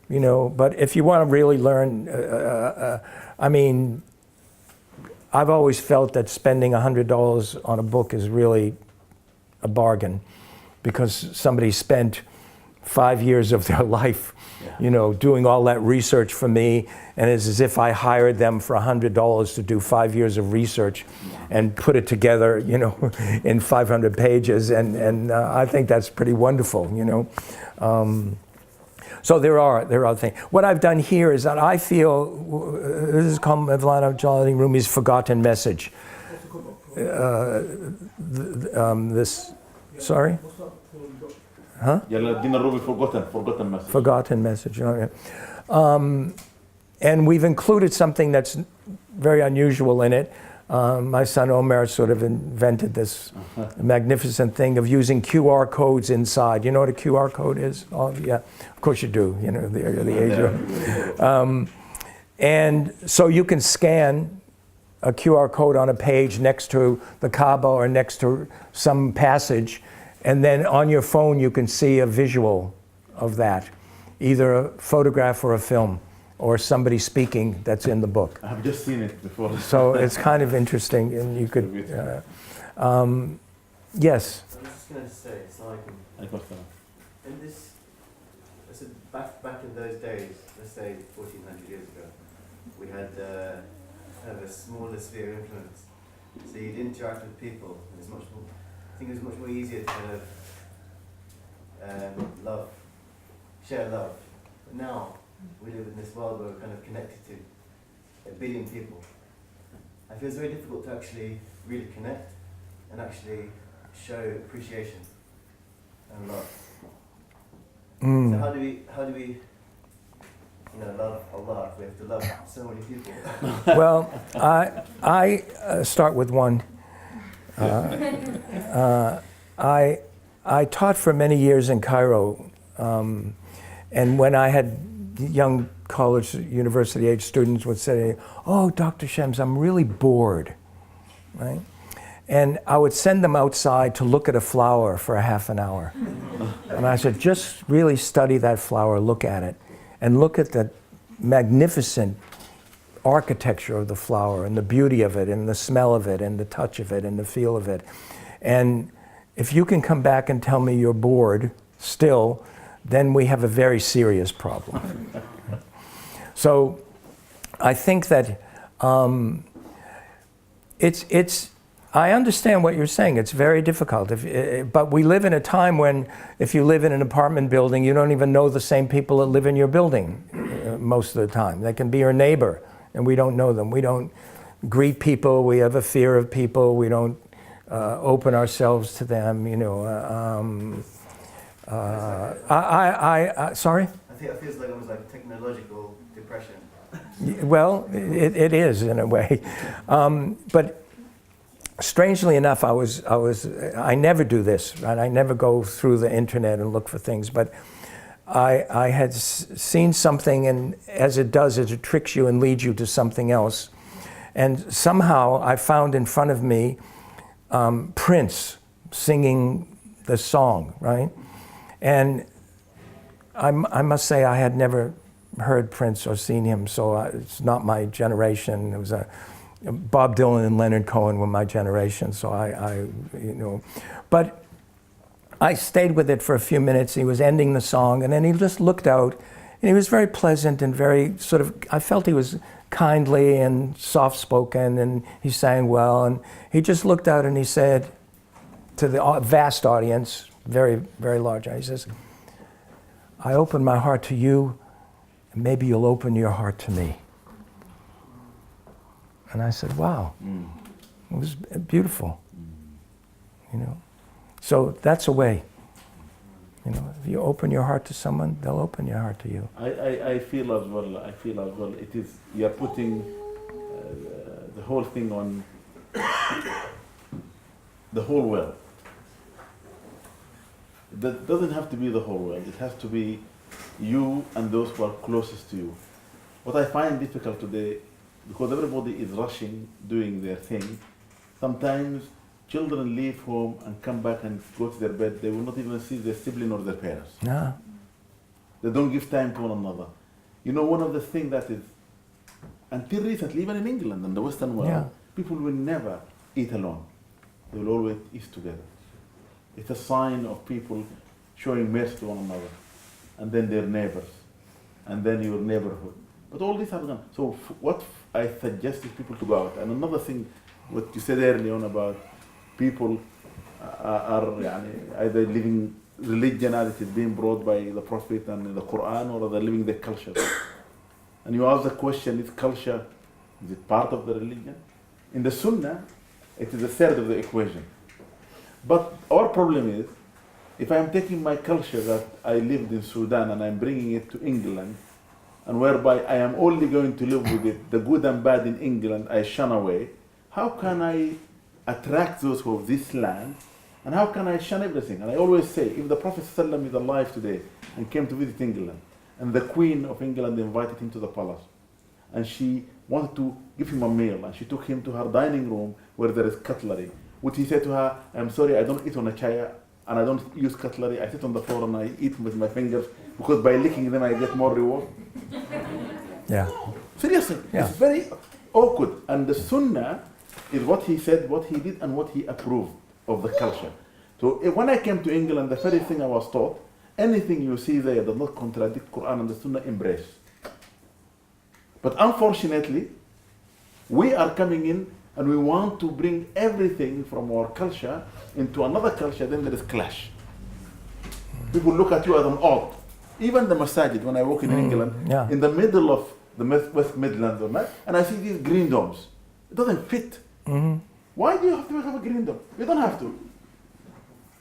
but if you want to really learn, I mean, I've always felt that spending $100 on a book is really a bargain, because somebody spent 5 years of their life, doing all that research for me, and it's as if I hired them for $100 to do 5 years of research and put it together, in 500 pages, and I think that's pretty wonderful, So there are things. What I've done here is that I feel, this is called Mevlana Jalaluddin Rumi's Forgotten Message. Sorry? Huh? Jalaluddin Rumi, Forgotten Message. Forgotten Message. And we've included something that's very unusual in it. My son Omer sort of invented this magnificent thing of using QR codes inside. You know what a QR code is? Oh, yeah, of course you do. The age. And so you can scan a QR code on a page next to the Kaaba or next to some passage, and then on your phone you can see a visual of that, either a photograph or a film, or somebody speaking that's in the book. I've just seen it before. So it's kind of interesting, and you could, yes? I was just going to say, it's like, in this, I said back in those days, let's say 1400 years ago, we had kind of a smaller sphere of influence. So you'd interact with people, and it's much more, I think it was much more easier to kind of share love. But now, we live in this world where we're kind of connected to 1 billion people. I feel it's very difficult to actually really connect and actually show appreciation and love. So how do we love Allah if we have to love so many people? Well, I start with one. I taught for many years in Cairo, and when I had young college, university-age students would say, "Oh, Dr. Shems, I'm really bored," right? And I would send them outside to look at a flower for a half an hour. And I said, just really study that flower, look at it, and look at the magnificent architecture of the flower and the beauty of it and the smell of it and the touch of it and the feel of it. And if you can come back and tell me you're bored still, then we have a very serious problem. So I think that I understand what you're saying. It's very difficult. But we live in a time when if you live in an apartment building, you don't even know the same people that live in your building most of the time. They can be your neighbor, and we don't know them. We don't greet people. We have a fear of people. We don't open ourselves to them, you know. Sorry? I think it feels like almost like technological depression. Well, it is in a way. But strangely enough, I never do this, right? I never go through the internet and look for things, but I had seen something, and as it does, it tricks you and leads you to something else. And somehow I found in front of me Prince singing the song, right? And I must say I had never heard Prince or seen him, so it's not my generation. It was Bob Dylan and Leonard Cohen were my generation, so I you know. But I stayed with it for a few minutes. He was ending the song, and then he just looked out, and he was very pleasant and very sort of, I felt he was kindly and soft-spoken, and he sang well, and he just looked out and he said to the vast audience, very, very large, he says, "I open my heart to you, and maybe you'll open your heart to me." And I said, wow, it was beautiful, you know. So that's a way, you know, if you open your heart to someone, they'll open your heart to you. I feel as well, it is, you're putting the whole thing on the whole world. That doesn't have to be the whole world, it has to be you and those who are closest to you. What I find difficult today, because everybody is rushing, doing their thing, sometimes children leave home and come back and go to their bed, they will not even see their sibling or their parents. Yeah. They don't give time to one another. You know, one of the things that is, until recently, even in England and the Western world, Yeah. people will never eat alone. They will always eat together. It's a sign of people showing mercy to one another, and then their neighbors, and then your neighborhood. But all these have gone. So what I suggest is people to go out. And another thing, what you said earlier on about people are either living religion as it is being brought by the Prophet and the Quran, or they're living their culture. And you ask the question, is culture, is it part of the religion? In the Sunnah, it is a third of the equation. But our problem is, if I'm taking my culture that I lived in Sudan and I'm bringing it to England, and whereby I am only going to live with it, the good and bad in England I shun away, how can I attract those who have this land, and how can I shun everything? And I always say, if the Prophet ﷺ is alive today and came to visit England, and the Queen of England invited him to the palace, and she wanted to give him a meal, and she took him to her dining room where there is cutlery, would he say to her, "I'm sorry, I don't eat on a chair, and I don't use cutlery, I sit on the floor and I eat with my fingers, because by licking them I get more reward"? Yeah. Seriously, Yeah. It's very awkward. And the Sunnah is what he said, what he did, and what he approved of the culture. So when I came to England, the very thing I was taught, anything you see there does not contradict Quran and the Sunnah, embrace. But unfortunately, we are coming in and we want to bring everything from our culture into another culture, then there is clash. People look at you as an odd. Even the masajid, when I walk in England, yeah. in the middle of the West Midlands, and I see these green domes. It doesn't fit. Mm-hmm. Why do you have to have a green dome? You don't have to.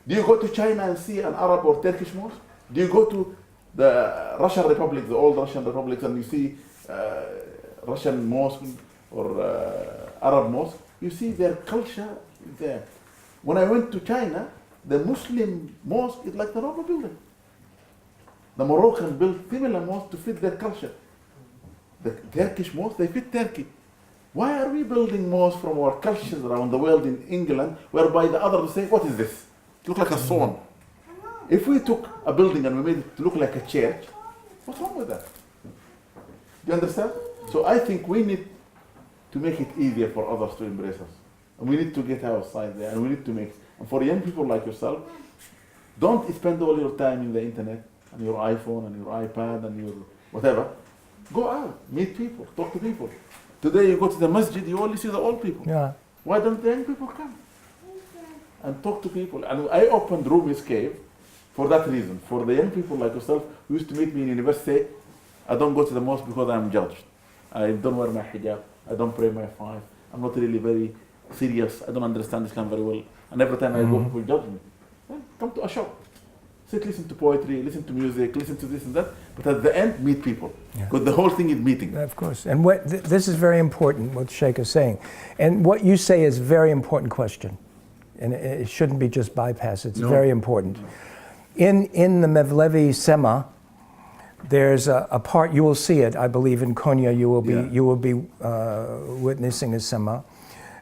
Do you go to China and see an Arab or Turkish mosque? Do you go to the Russian Republic, the old Russian republics, and you see Russian mosque or Arab mosque? You see their culture there. When I went to China, the Muslim mosque is like the normal building. The Moroccan built similar mosques to fit their culture. The Turkish mosque, they fit Turkey. Why are we building mosques from our cultures around the world in England, whereby the others say, "What is this? It looks like a swan." If we took a building and we made it to look like a church, what's wrong with that? Do you understand? So I think we need to make it easier for others to embrace us. And we need to get our side there, and we need to make, and for young people like yourself, don't spend all your time in the internet, and your iPhone, and your iPad, and your whatever. Go out, meet people, talk to people. Today you go to the masjid, you only see the old people. Yeah. Why don't the young people come and talk to people? And I opened Rumi's cave for that reason. For the young people like yourself who used to meet me in university, I don't go to the mosque because I'm judged. I don't wear my hijab. I don't pray my five. I'm not really very serious. I don't understand Islam very well. And every time I go, people judge me. Come to a shop. Sit, listen to poetry, listen to music, listen to this and that. But at the end, meet people. Because the whole thing is meeting. Of course. And this is very important, what Sheikh is saying. And what you say is a very important question. And it shouldn't be just bypassed. It's very important. In the Mevlevi Sema, there's a part, you will see it, I believe in Konya, you will be witnessing a Sema.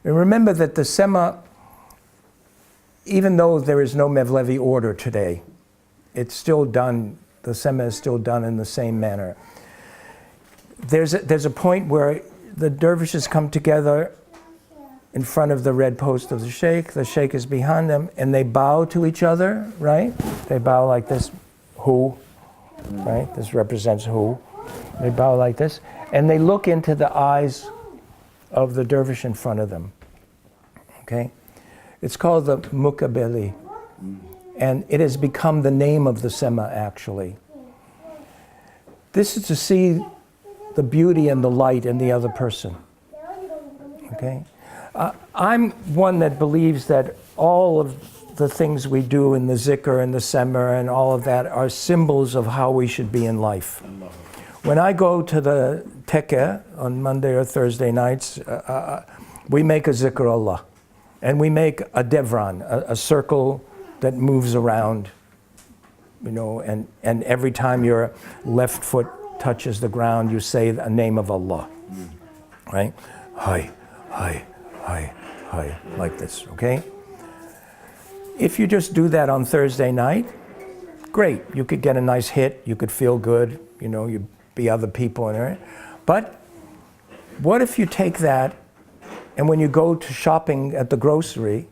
And remember that the Sema, even though there is no Mevlevi order today, it's still done, the Sema is still done in the same manner. There's a point where the dervishes come together in front of the red post of the sheikh is behind them, and they bow to each other, right? They bow like this, who, right? This represents who. They bow like this, and they look into the eyes of the dervish in front of them, okay? It's called the Mukabeli, and it has become the name of the Sema, actually. This is to see the beauty and the light in the other person, okay? I'm one that believes that all of the things we do in the zikr and the sema and all of that are symbols of how we should be in life. When I go to the tekke on Monday or Thursday nights, we make a zikr Allah. And we make a devran, a circle that moves around, you know, and every time your left foot touches the ground, you say a name of Allah, right? Hi, hi, hi, hi, like this, okay? If you just do that on Thursday night, great. You could get a nice hit, you could feel good, you know, you'd be other people in there. But what if you take that, and when you go to shopping at the grocery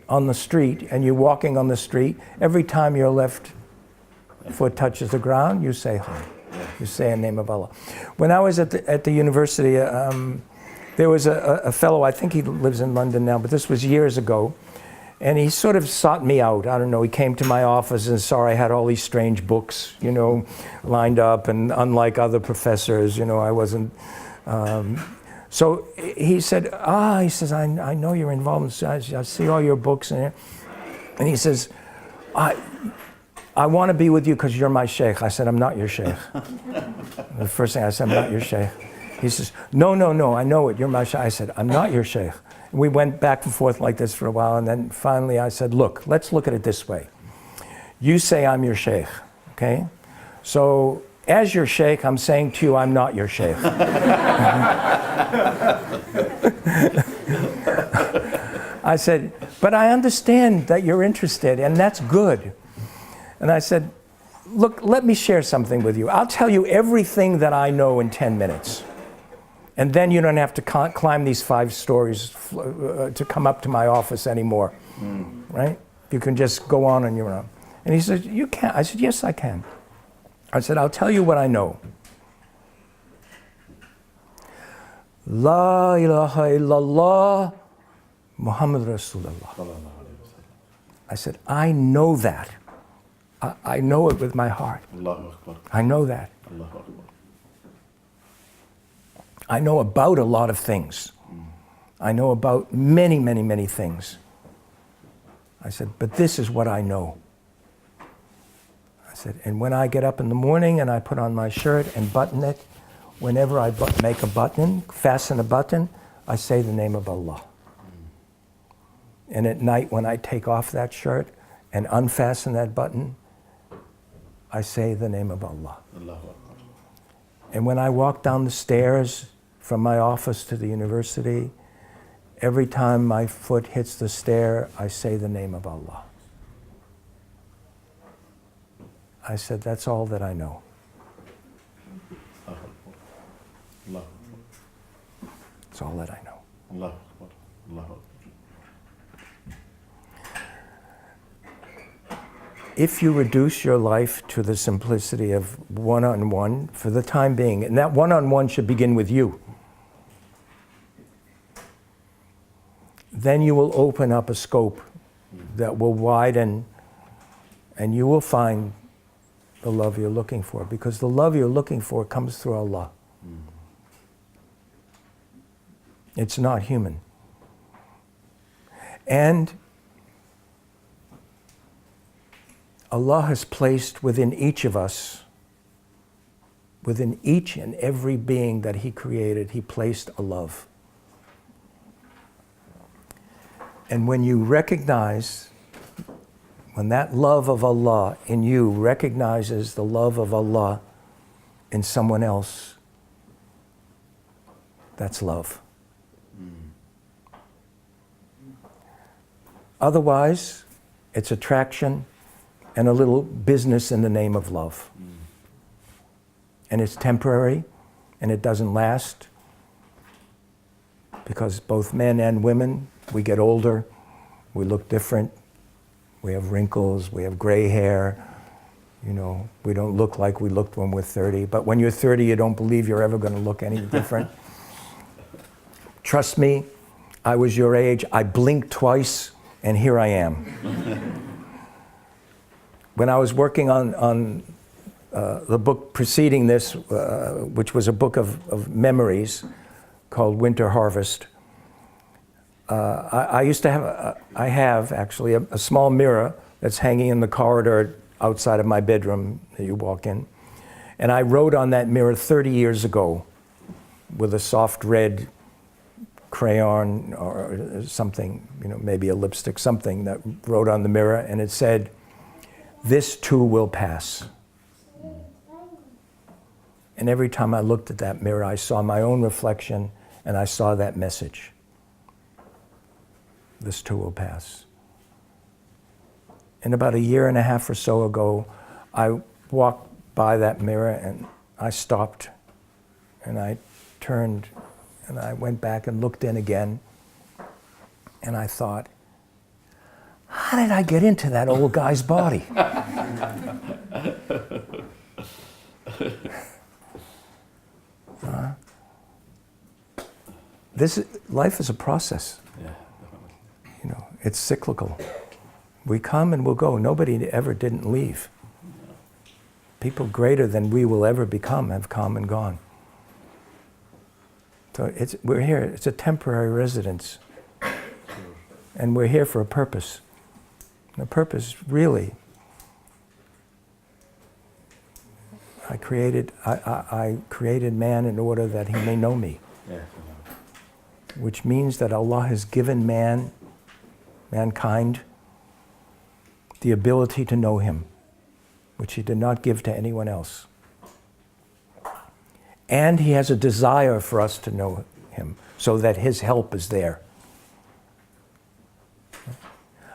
on the street, and you're walking on the street, every time your left foot touches the ground, you say hi. You say a name of Allah. When I was at the university, there was a fellow, I think he lives in London now, but this was years ago, and he sort of sought me out. I don't know, he came to my office and saw I had all these strange books, you know, lined up, and unlike other professors, you know, I wasn't... So he said, he says, I know you're involved in, I see all your books in here. And he says, I want to be with you because you're my sheikh. I said, I'm not your sheikh. The first thing I said, I'm not your sheikh. He says, no, I know it, you're my sheikh. I said, I'm not your sheikh. And we went back and forth like this for a while, and then finally I said, look, let's look at it this way. You say I'm your sheikh, okay? So as your sheikh, I'm saying to you, I'm not your sheikh. I said, but I understand that you're interested, and that's good. And I said, look, let me share something with you. I'll tell you everything that I know in 10 minutes. And then you don't have to climb these 5 stories to come up to my office anymore, right? You can just go on your own. And he said, you can't. I said, yes, I can. I said, I'll tell you what I know. La ilaha illallah, Muhammad Rasulullah. I said, I know that. I know it with my heart. I know that. I know about a lot of things. I know about many, many, many things. I said, but this is what I know. I said, and when I get up in the morning and I put on my shirt and button it, whenever I make a button, fasten a button, I say the name of Allah. And at night when I take off that shirt and unfasten that button, I say the name of Allah. And when I walk down the stairs from my office to the university, every time my foot hits the stair, I say the name of Allah. I said, that's all that I know. That's all that I know. If you reduce your life to the simplicity of one-on-one for the time being, and that one-on-one should begin with you, then you will open up a scope that will widen, and you will find the love you're looking for, because the love you're looking for comes through Allah. It's not human. And Allah has placed within each of us, within each and every being that He created, He placed a love. And when you recognize, when that love of Allah in you recognizes the love of Allah in someone else, that's love. Otherwise, it's attraction and a little business in the name of love. And it's temporary, and it doesn't last, because both men and women, we get older, we look different, we have wrinkles, we have gray hair, you know, we don't look like we looked when we're 30, but when you're 30, you don't believe you're ever going to look any different. Trust me, I was your age, I blinked twice, and here I am. When I was working on the book preceding this, which was a book of memories called Winter Harvest, I used to have, I have actually a small mirror that's hanging in the corridor outside of my bedroom that you walk in. And I wrote on that mirror 30 years ago with a soft red crayon or something, you know, maybe a lipstick, something that wrote on the mirror, and it said, "This too will pass." And every time I looked at that mirror, I saw my own reflection and I saw that message. This too will pass. And about a year and a half or so ago, I walked by that mirror and I stopped and I turned and I went back and looked in again, and I thought, how did I get into that old guy's body? Life is a process. You know, it's cyclical. We come and we'll go. Nobody ever didn't leave. People greater than we will ever become have come and gone. So we're here. It's a temporary residence, and we're here for a purpose. The purpose, really, I created man in order that he may know me. Which means that Allah has given mankind, the ability to know Him, which He did not give to anyone else. And He has a desire for us to know Him, so that His help is there.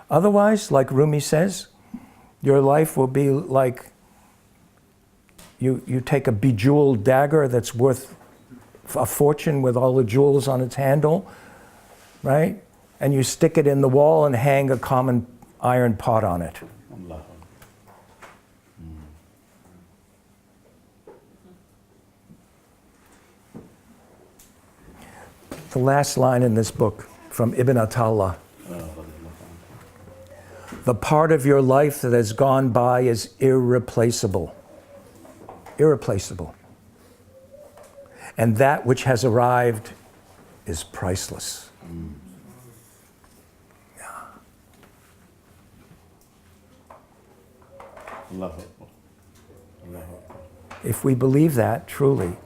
Otherwise, like Rumi says, your life will be like you take a bejeweled dagger that's worth a fortune with all the jewels on its handle, right? And you stick it in the wall and hang a common iron pot on it. The last line in this book from Ibn Attallah. The part of your life that has gone by is irreplaceable. Irreplaceable. And that which has arrived is priceless. If we believe that truly,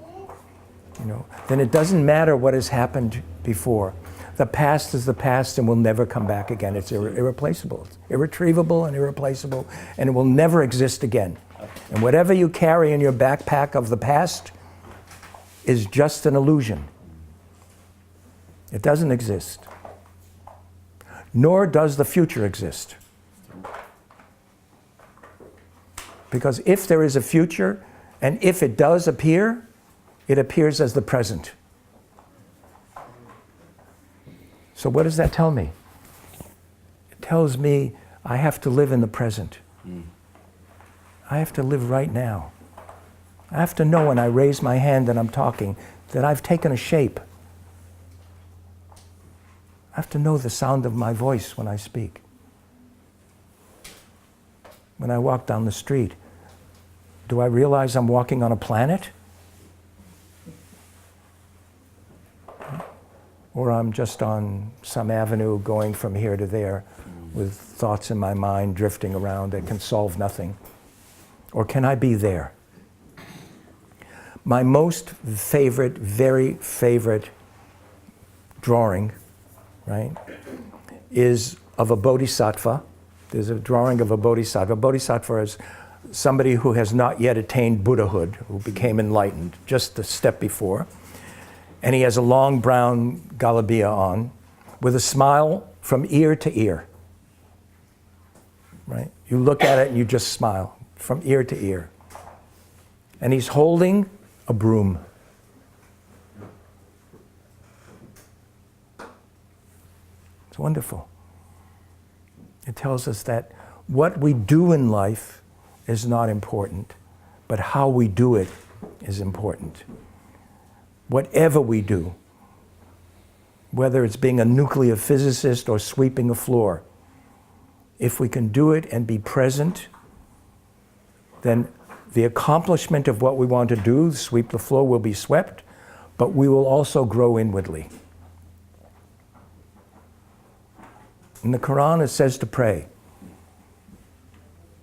you know, then it doesn't matter what has happened before. The past is the past and will never come back again. It's irreplaceable. It's irretrievable and irreplaceable, and it will never exist again. And whatever you carry in your backpack of the past is just an illusion. It doesn't exist. Nor does the future exist. Because if there is a future, and if it does appear, it appears as the present. So what does that tell me? It tells me I have to live in the present. I have to live right now. I have to know when I raise my hand and I'm talking that I've taken a shape. I have to know the sound of my voice when I speak. When I walk down the street, do I realize I'm walking on a planet? Or I'm just on some avenue going from here to there, with thoughts in my mind drifting around that can solve nothing? Or can I be there? My most favorite, very favorite drawing, right, is of a bodhisattva. There's a drawing of a bodhisattva. A bodhisattva is somebody who has not yet attained Buddhahood, who became enlightened just a step before. And he has a long brown galabeah on with a smile from ear to ear. Right? You look at it and you just smile from ear to ear. And he's holding a broom. It's wonderful. It tells us that what we do in life is not important, but how we do it is important. Whatever we do, whether it's being a nuclear physicist or sweeping a floor, if we can do it and be present, then the accomplishment of what we want to do, sweep the floor, will be swept, but we will also grow inwardly. In the Quran, it says to pray.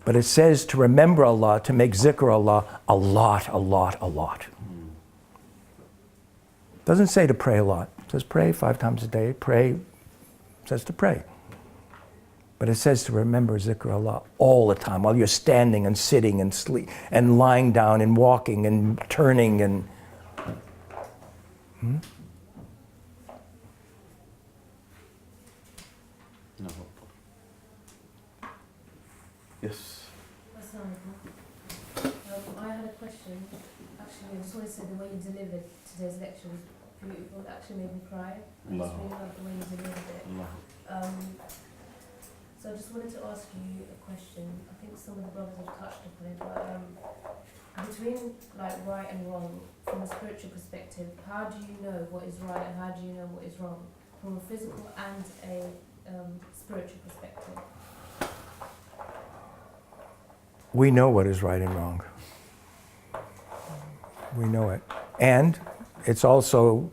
But it says to remember Allah, to make zikr Allah a lot, a lot, a lot. It doesn't say to pray a lot. It says pray 5 times a day. Pray, it says to pray. But it says to remember zikr Allah all the time, while you're standing and sitting and sleep and lying down and walking and turning and... No. Yes. I had a question. Actually, I just want to say the way you delivered today's lecture was beautiful. It actually made me cry. I just really loved the way you delivered it. So I just wanted to ask you a question. I think some of the brothers have touched upon it, but between like right and wrong, from a spiritual perspective, how do you know what is right and how do you know what is wrong? From a physical and a spiritual perspective. We know what is right and wrong. We know it. And it's also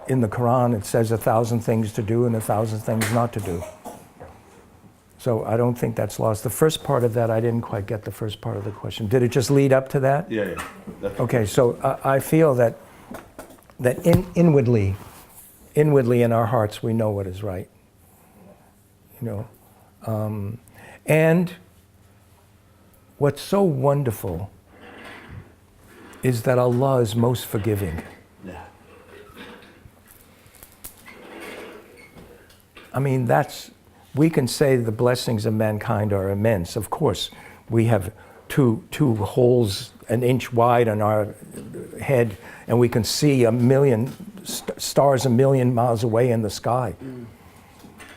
in the Quran, it says 1,000 things to do and 1,000 things not to do. So I don't think that's lost. The first part of that, I didn't quite get the first part of the question. Did it just lead up to that? Yeah. Okay, so I feel that inwardly in our hearts, we know what is right. You know, and what's so wonderful is that Allah is most forgiving. Yeah. I mean, we can say the blessings of mankind are immense. Of course, we have two holes an inch wide on our head, and we can see a million stars a million miles away in the sky.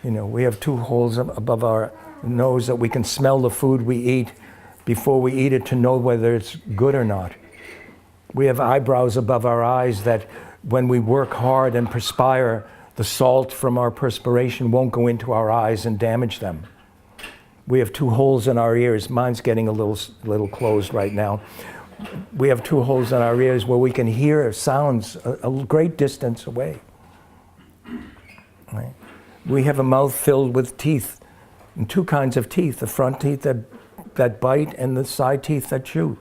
You know, we have 2 holes above our nose that we can smell the food we eat before we eat it to know whether it's good or not. We have eyebrows above our eyes that when we work hard and perspire, the salt from our perspiration won't go into our eyes and damage them. We have 2 holes in our ears. Mine's getting a little closed right now. We have 2 holes in our ears where we can hear sounds a great distance away. Right? We have a mouth filled with teeth, and 2 kinds of teeth, the front teeth that bite and the side teeth that chew.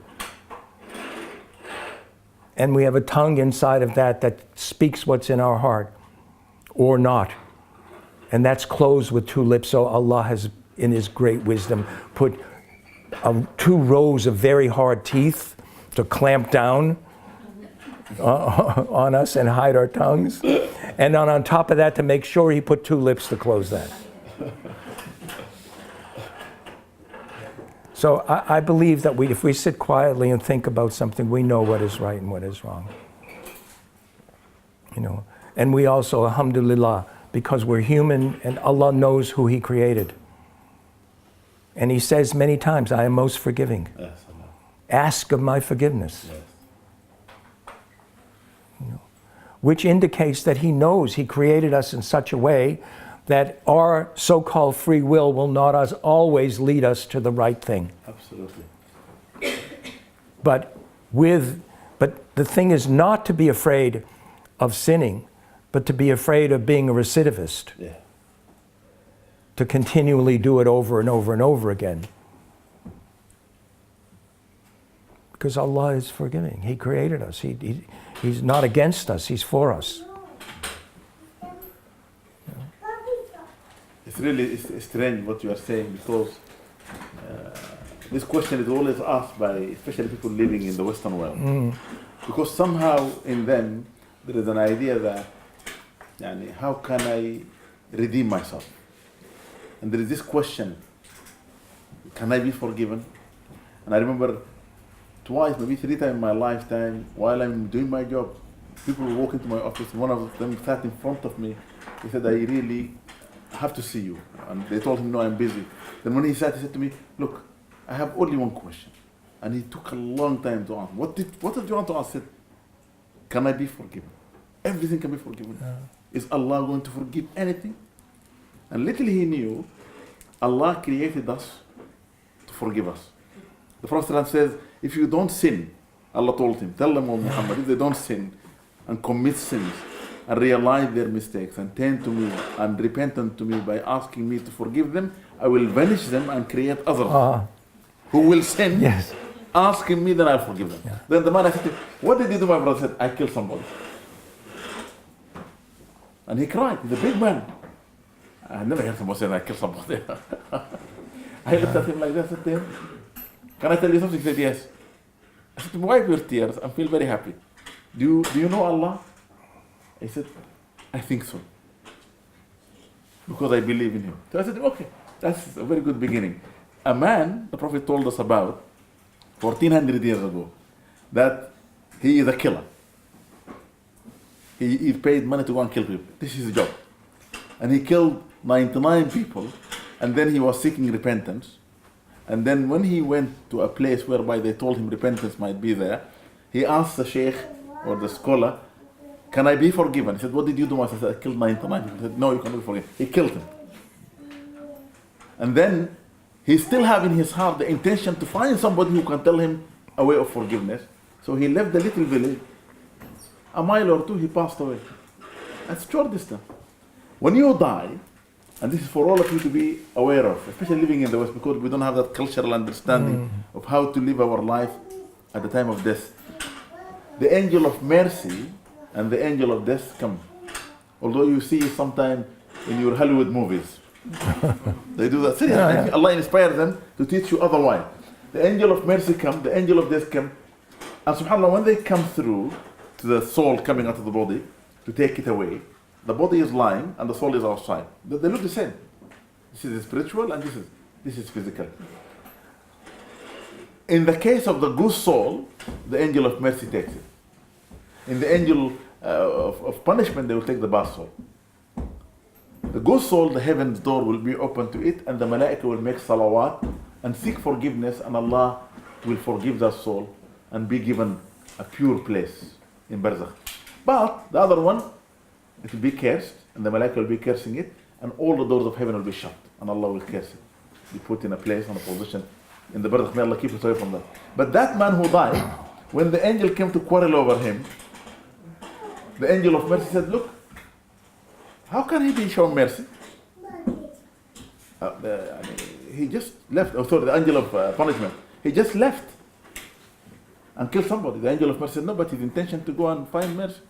And we have a tongue inside of that speaks what's in our heart, or not. And that's closed with 2 lips, so Allah has, in His great wisdom, put 2 rows of very hard teeth to clamp down on us and hide our tongues. And on top of that, to make sure He put 2 lips to close that. So I believe that if we sit quietly and think about something, we know what is right and what is wrong. You know, and we also, alhamdulillah, because we're human and Allah knows who He created. And He says many times, I am most forgiving. Yes, Ask of my forgiveness. yes. You know, which indicates that He knows He created us in such a way that our so-called free will not as always lead us to the right thing. Absolutely. But the thing is not to be afraid of sinning, but to be afraid of being a recidivist. Yeah. to continually do it over and over and over again. Because Allah is forgiving. He created us. He's not against us. He's for us. It's really strange what you are saying, because this question is always asked by especially people living in the Western world. Because somehow in them there is an idea that how can I redeem myself? And there is this question, can I be forgiven? And I remember twice, maybe 3 times in my lifetime, while I'm doing my job, people walk into my office, one of them sat in front of me. He said, I really have to see you. And they told him, no, I'm busy. Then when he sat, he said to me, look, I have only one question. And he took a long time to answer. What did you want to ask? I said, can I be forgiven? Everything can be forgiven. Yeah. Is Allah going to forgive anything? And little he knew, Allah created us to forgive us. The Prophet says, if you don't sin, Allah told him, tell them, O Muhammad, if they don't sin and commit sins and realize their mistakes and turn to me and repent unto me by asking me to forgive them, I will banish them and create others who will sin, Yes. asking me, then I'll forgive them. Yeah. Then the man, I said to him, what did you do? My brother said, I killed somebody. And he cried. He's a big man. I never heard someone say, I killed somebody. I looked at him like that, I said to him, can I tell you something? He said, yes. I said, wipe your tears and feel very happy. Do you know Allah? He said, I think so. Because I believe in him. So I said, okay, that's a very good beginning. A man, the Prophet told us about 1400 years ago, that he is a killer. He paid money to go and kill people. This is his job. And he killed 99 people, and then he was seeking repentance. And then when he went to a place whereby they told him repentance might be there, he asked the sheikh or the scholar, can I be forgiven? He said, what did you do? I said, I killed 99 people. He said, no, you cannot be forgiven. He killed him. And then he still have in his heart the intention to find somebody who can tell him a way of forgiveness. So he left the little village. A mile or two, he passed away. That's short distance. When you die, and this is for all of you to be aware of, especially living in the West, because we don't have that cultural understanding of how to live our life at the time of death. The angel of mercy and the angel of death come. Although you see sometimes in your Hollywood movies, they do that. Seriously, Yeah. Allah inspires them to teach you otherwise. The angel of mercy come, the angel of death come, and subhanAllah, when they come through to the soul coming out of the body to take it away, the body is lying and the soul is outside. They look the same. This is spiritual and this is physical. In the case of the good soul, the angel of mercy takes it. In the angel of punishment, they will take the bad soul. The good soul, the heaven's door will be open to it, and the malaika will make salawat and seek forgiveness, and Allah will forgive that soul and be given a pure place in barzakh. But the other one, it will be cursed, and the malaika will be cursing it, and all the doors of heaven will be shut, and Allah will curse it. Be put in a place, in a position in the barzakh. May Allah keep us away from that. But that man who died, when the angel came to quarrel over him, the angel of mercy said, look, how can he be shown mercy? He just left. Oh, sorry, the angel of punishment. He just left and killed somebody. The angel of mercy said, no, but his intention to go and find mercy.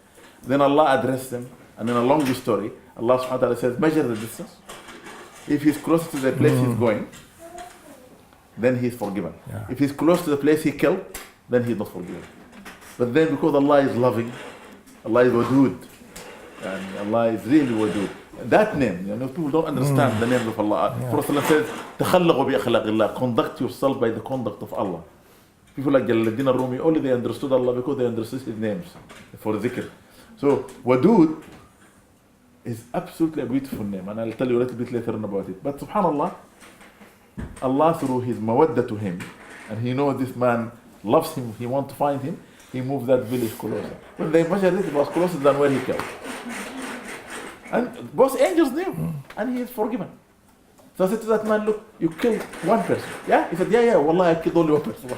Then Allah addressed them, and in a long story, Allah subhanahu wa ta'ala says, measure the distance. If he's close to the place he's going, then he's forgiven. Yeah. If he's close to the place he killed, then he's not forgiven. But then because Allah is loving, Allah is wadud, and Allah is really wadud. That name, people don't understand the name of Allah. Yeah. Prophet says, تَخَلَّقُوا بِأَخْلَاقِ اللَّهِ, conduct yourself by the conduct of Allah. People like Jalaluddin al-Rumi, only they understood Allah because they understood His names for dhikr. So, wadud is absolutely a beautiful name, and I'll tell you a little bit later on about it. But subhanAllah, Allah through His mawadda to him, and He knows this man loves him, he wants to find him, He moved that village closer. When they measured it, it was closer than where he killed. And both angels knew, and he is forgiven. So I said to that man, look, you killed one person. Yeah? He said, yeah, wallah, I killed only one person. I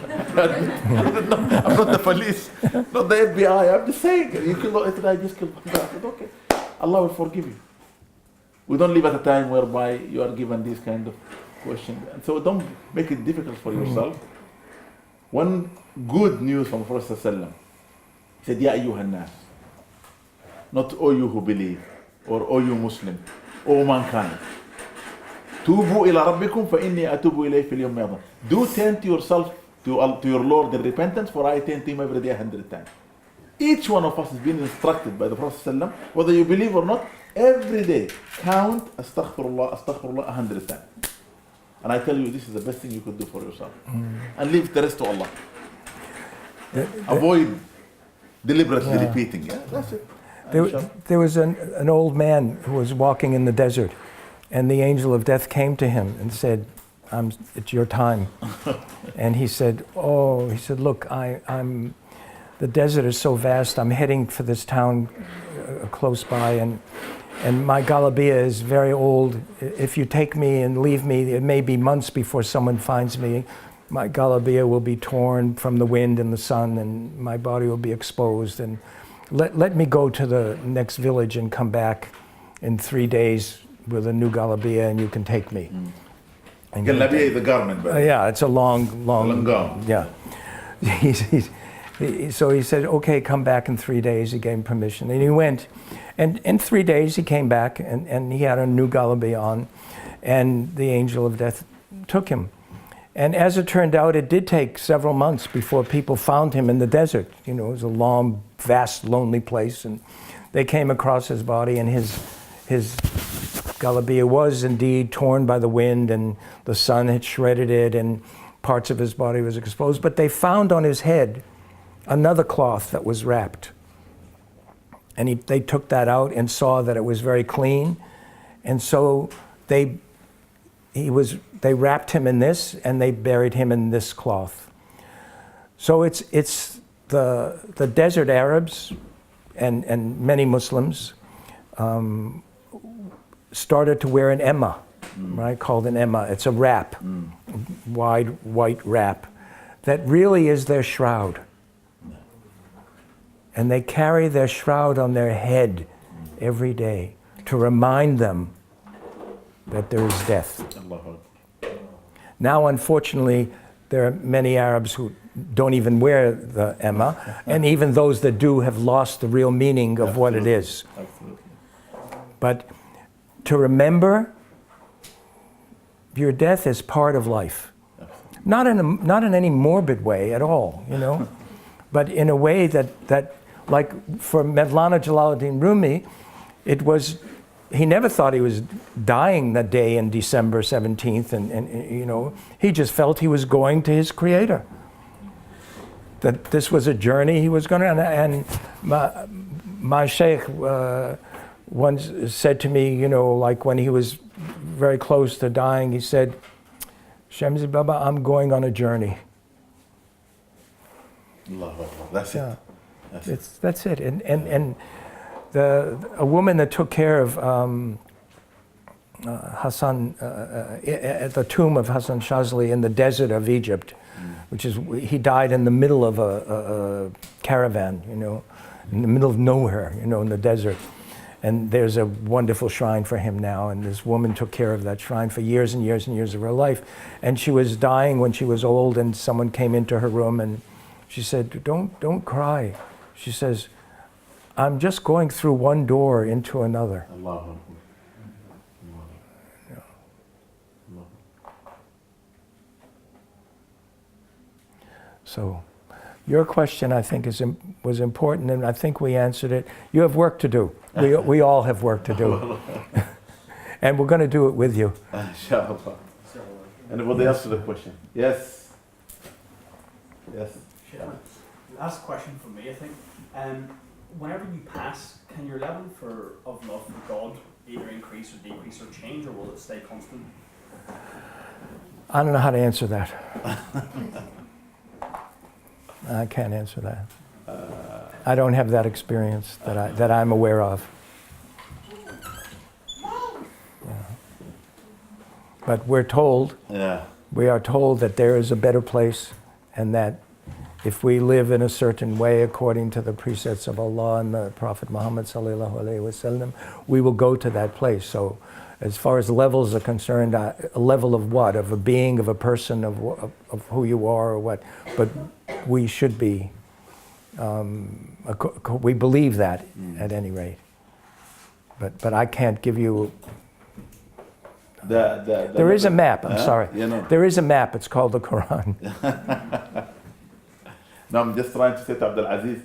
said, no, I'm not the police, not the FBI, I'm just saying, you killed, I said, I just killed one person. I said, okay, Allah will forgive you. We don't live at a time whereby you are given these kind of questions. And so don't make it difficult for yourself. One good news from Prophet ﷺ, he said, Ya ayyuhan nas, not all you who believe, or all you Muslim, all mankind. Tubu ila rabbikum fa inni atubu ilayhi fil yawmi adha. Do turn to yourself to your Lord in repentance, for I turn to him every day 100 times. Each one of us is being instructed by the Prophet ﷺ, whether you believe or not, every day count astaghfirullah 100 times. And I tell you, this is the best thing you could do for yourself. And leave the rest to Allah. Avoid deliberately repeating. Yeah, that's it. There was an old man who was walking in the desert, and the angel of death came to him and said, it's your time. And he said, look, the desert is so vast, I'm heading for this town close by, and my galabiya is very old. If you take me and leave me, it may be months before someone finds me. My galabiya will be torn from the wind and the sun, and my body will be exposed. And let me go to the next village and come back in 3 days with a new galabiya, and you can take me. Galabiya is the garment. Yeah, it's a long gown. Yeah. So he said, okay, come back in 3 days. He gave him permission. And he went. And in 3 days he came back, and he had a new galabiya on, and the angel of death took him. And as it turned out, it did take several months before people found him in the desert. You know, it was a long, vast, lonely place, and they came across his body, and his galabiya was indeed torn by the wind, and the sun had shredded it, and parts of his body was exposed. But they found on his head another cloth that was wrapped. And they took that out and saw that it was very clean. And so they wrapped him in this, and they buried him in this cloth. So it's the desert Arabs and many Muslims started to wear an emma, right? Called an emma. It's a wrap, wide white wrap, that really is their shroud. And they carry their shroud on their head every day to remind them that there is death. Now, unfortunately, there are many Arabs who don't even wear the emma, and even those that do have lost the real meaning of what it is. Absolutely. But to remember your death is part of life. Not in any morbid way at all, you know, but in a way that like for Mevlana Jalaluddin Rumi, he never thought he was dying that day in December 17th, and you know, he just felt he was going to his creator. That this was a journey he was going to, and my sheikh once said to me, you know, like when he was very close to dying, he said, Shamsi Baba, I'm going on a journey. That's it. That's it. And a woman that took care of Hassan at the tomb of Hassan Shazali in the desert of Egypt, he died in the middle of a caravan, you know, in the middle of nowhere, you know, in the desert. And there's a wonderful shrine for him now, and this woman took care of that shrine for years and years and years of her life. And she was dying when she was old, and someone came into her room, and she said, don't cry. She says, I'm just going through one door into another. Allah. Yeah. So your question, I think, was important, and I think we answered it. You have work to do. We all have work to do. And we're going to do it with you. Inshallah. Anybody else with a question? Yes. Yes. Last question from me, I think. Whenever you pass, can your level of love for God either increase or decrease or change, or will it stay constant? I don't know how to answer that. I can't answer that. I don't have that experience that I'm aware of. Yeah. But we are told that there is a better place, and that if we live in a certain way according to the precepts of Allah and the Prophet Muhammad sallallahu alaihi wasallam, we will go to that place. So, as far as levels are concerned, a level of what? Of a being, of a person, of who you are, or what? But we should be. We believe that at any rate. But I can't give you. There is a map. I'm sorry. You know. There is a map. It's called the Quran. No, I'm just trying to say to Abdul Aziz,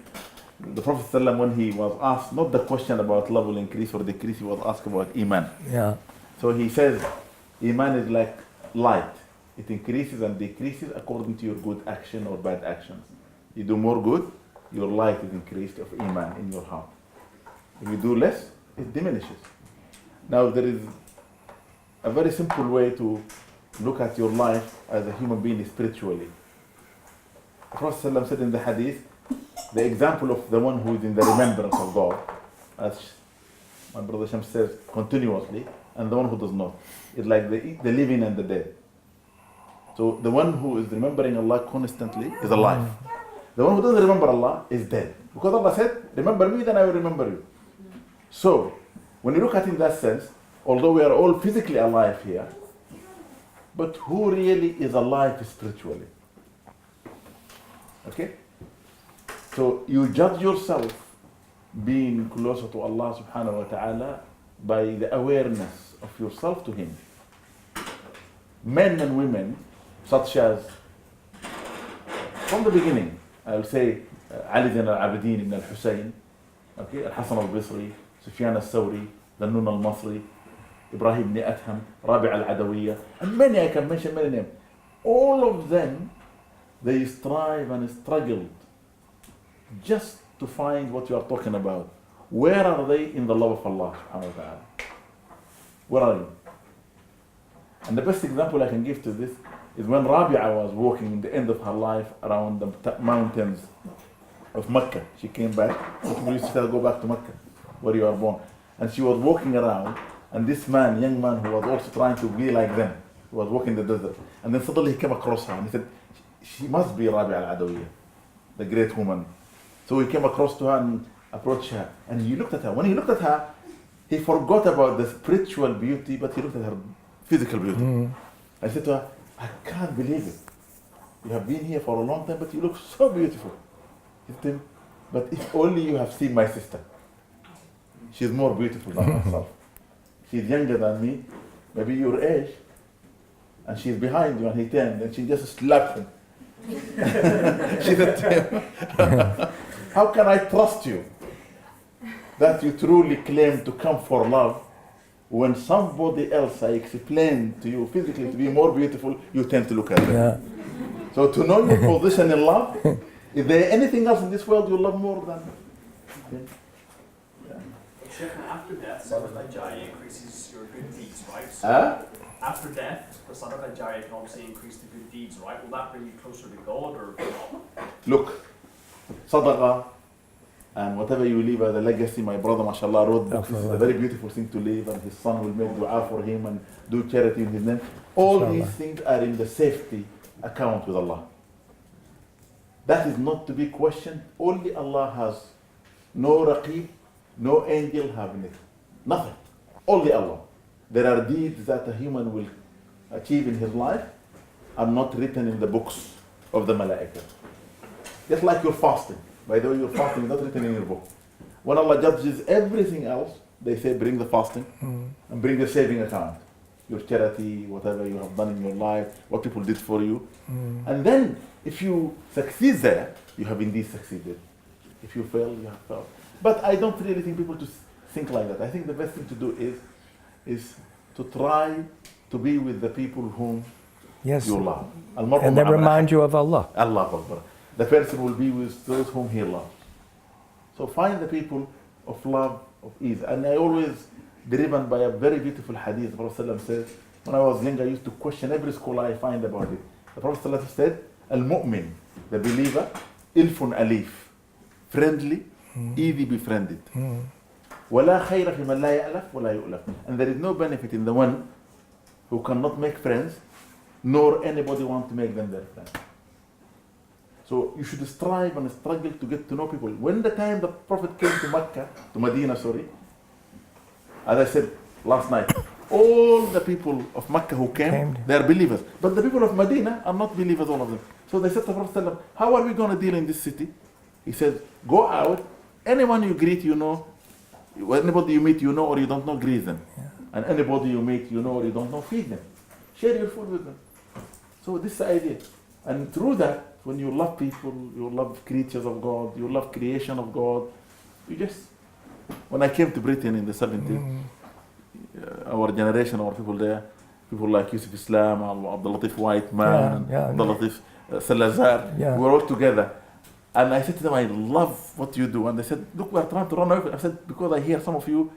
the Prophet ﷺ, when he was asked, not the question about love will increase or decrease, he was asked about Iman. Yeah. So he says, Iman is like light. It increases and decreases according to your good action or bad actions. You do more good, your light is increased of Iman in your heart. If you do less, it diminishes. Now there is a very simple way to look at your life as a human being spiritually. The Prophet ﷺ said in the hadith, the example of the one who is in the remembrance of God, as my brother Shams says continuously, and the one who does not. It's like the living and the dead. So the one who is remembering Allah constantly is alive. The one who doesn't remember Allah is dead. Because Allah said, remember me, then I will remember you. So, when you look at it in that sense, although we are all physically alive here, but who really is alive spiritually? Okay? So you judge yourself being closer to Allah subhanahu wa ta'ala by the awareness of yourself to Him. Men and women, such as, from the beginning, I will say Ali Zain al-Abidin ibn al-Husayn, okay, Al-Hasan al-Bisri, Sufyan al-Thawri, Dhannun al-Masri, Ibrahim ibn Adham, Rabi' al-Adawiyya, and many, I can mention many names. All of them, they strive and struggled just to find what you are talking about. Where are they in the love of Allah subhanahu wa ta'ala? Where are you? And the best example I can give to this is when Rabi'a was walking in the end of her life around the mountains of Mecca. She came back. People used to tell her, go back to Mecca, where you are born. And she was walking around, and this man, young man who was also trying to be like them, he was walking in the desert. And then suddenly he came across her and he said, she must be Rabi'a al-Adawiyya, the great woman. So he came across to her and approached her. And he looked at her. When he looked at her, he forgot about the spiritual beauty, but he looked at her physical beauty. I said to her, I can't believe it. You have been here for a long time, but you look so beautiful. He said, but if only you have seen my sister. She's more beautiful than myself. She's younger than me, maybe your age, and she's behind you, and he turned, and she just slapped him. She said to him, how can I trust you that you truly claim to come for love when somebody else I explained to you physically to be more beautiful, you tend to look at them? Yeah. So to know your position in love, is there anything else in this world you love more than? Sheikh, after death, Sadaqah Jariya increases your good deeds, right? So after death, the Sadaqah Jariya can obviously increase the good deeds, right? Will that bring you closer to God or not? Look, Sadaqah and whatever you leave as a legacy, my brother, mashallah, wrote books. It's a very beautiful thing to leave, and his son will make dua for him and do charity in his name. All these things are in the safety account with Allah. That is not to be questioned. Only Allah has. No raqib, no angel having it. Nothing. Only Allah. There are deeds that a human will achieve in his life are not written in the books of the malaika. Just like your fasting. By the way, your fasting is not written in your book. When Allah judges everything else, they say bring the fasting and bring the saving account. Your charity, whatever you have done in your life, what people did for you. And then, if you succeed there, you have indeed succeeded. If you fail, you have failed. But I don't really think people to think like that. I think the best thing to do is to try to be with the people whom you love. And they remind you of Allah. Allah Akbar. The person will be with those whom he loves. So find the people of love, of ease. And I always driven by a very beautiful hadith. The Prophet ﷺ says, when I was young, I used to question every scholar I find about it. The Prophet ﷺ said, Al-Mu'min, the believer, ilfun alif, friendly, easy befriended. وَلَا خَيْرَ فِي مَنْ لَا يَأْلَفْ وَلَا يُؤْلَفْ. And there is no benefit in the one who cannot make friends, nor anybody want to make them their friends. So you should strive and struggle to get to know people. When the time the Prophet came to Mecca, to Medina, sorry, as I said last night, all the people of Mecca who came, they are believers. But the people of Medina are not believers, all of them. So they said to the Prophet, how are we going to deal in this city? He said, go out, anyone you greet, you know, anybody you meet, you know, or you don't know, greet them. Yeah. And anybody you meet, you know, or you don't know, feed them. Share your food with them. So this is the idea. And through that, when you love people, you love creatures of God, you love creation of God, you just, when I came to Britain in the 70s, our generation, our people there, people like Yusuf Islam, Abdul Latif White Man, Abdul Latif Salazar, we were all together. And I said to them, I love what you do. And they said, look, we are trying to run away. I said, because I hear some of you,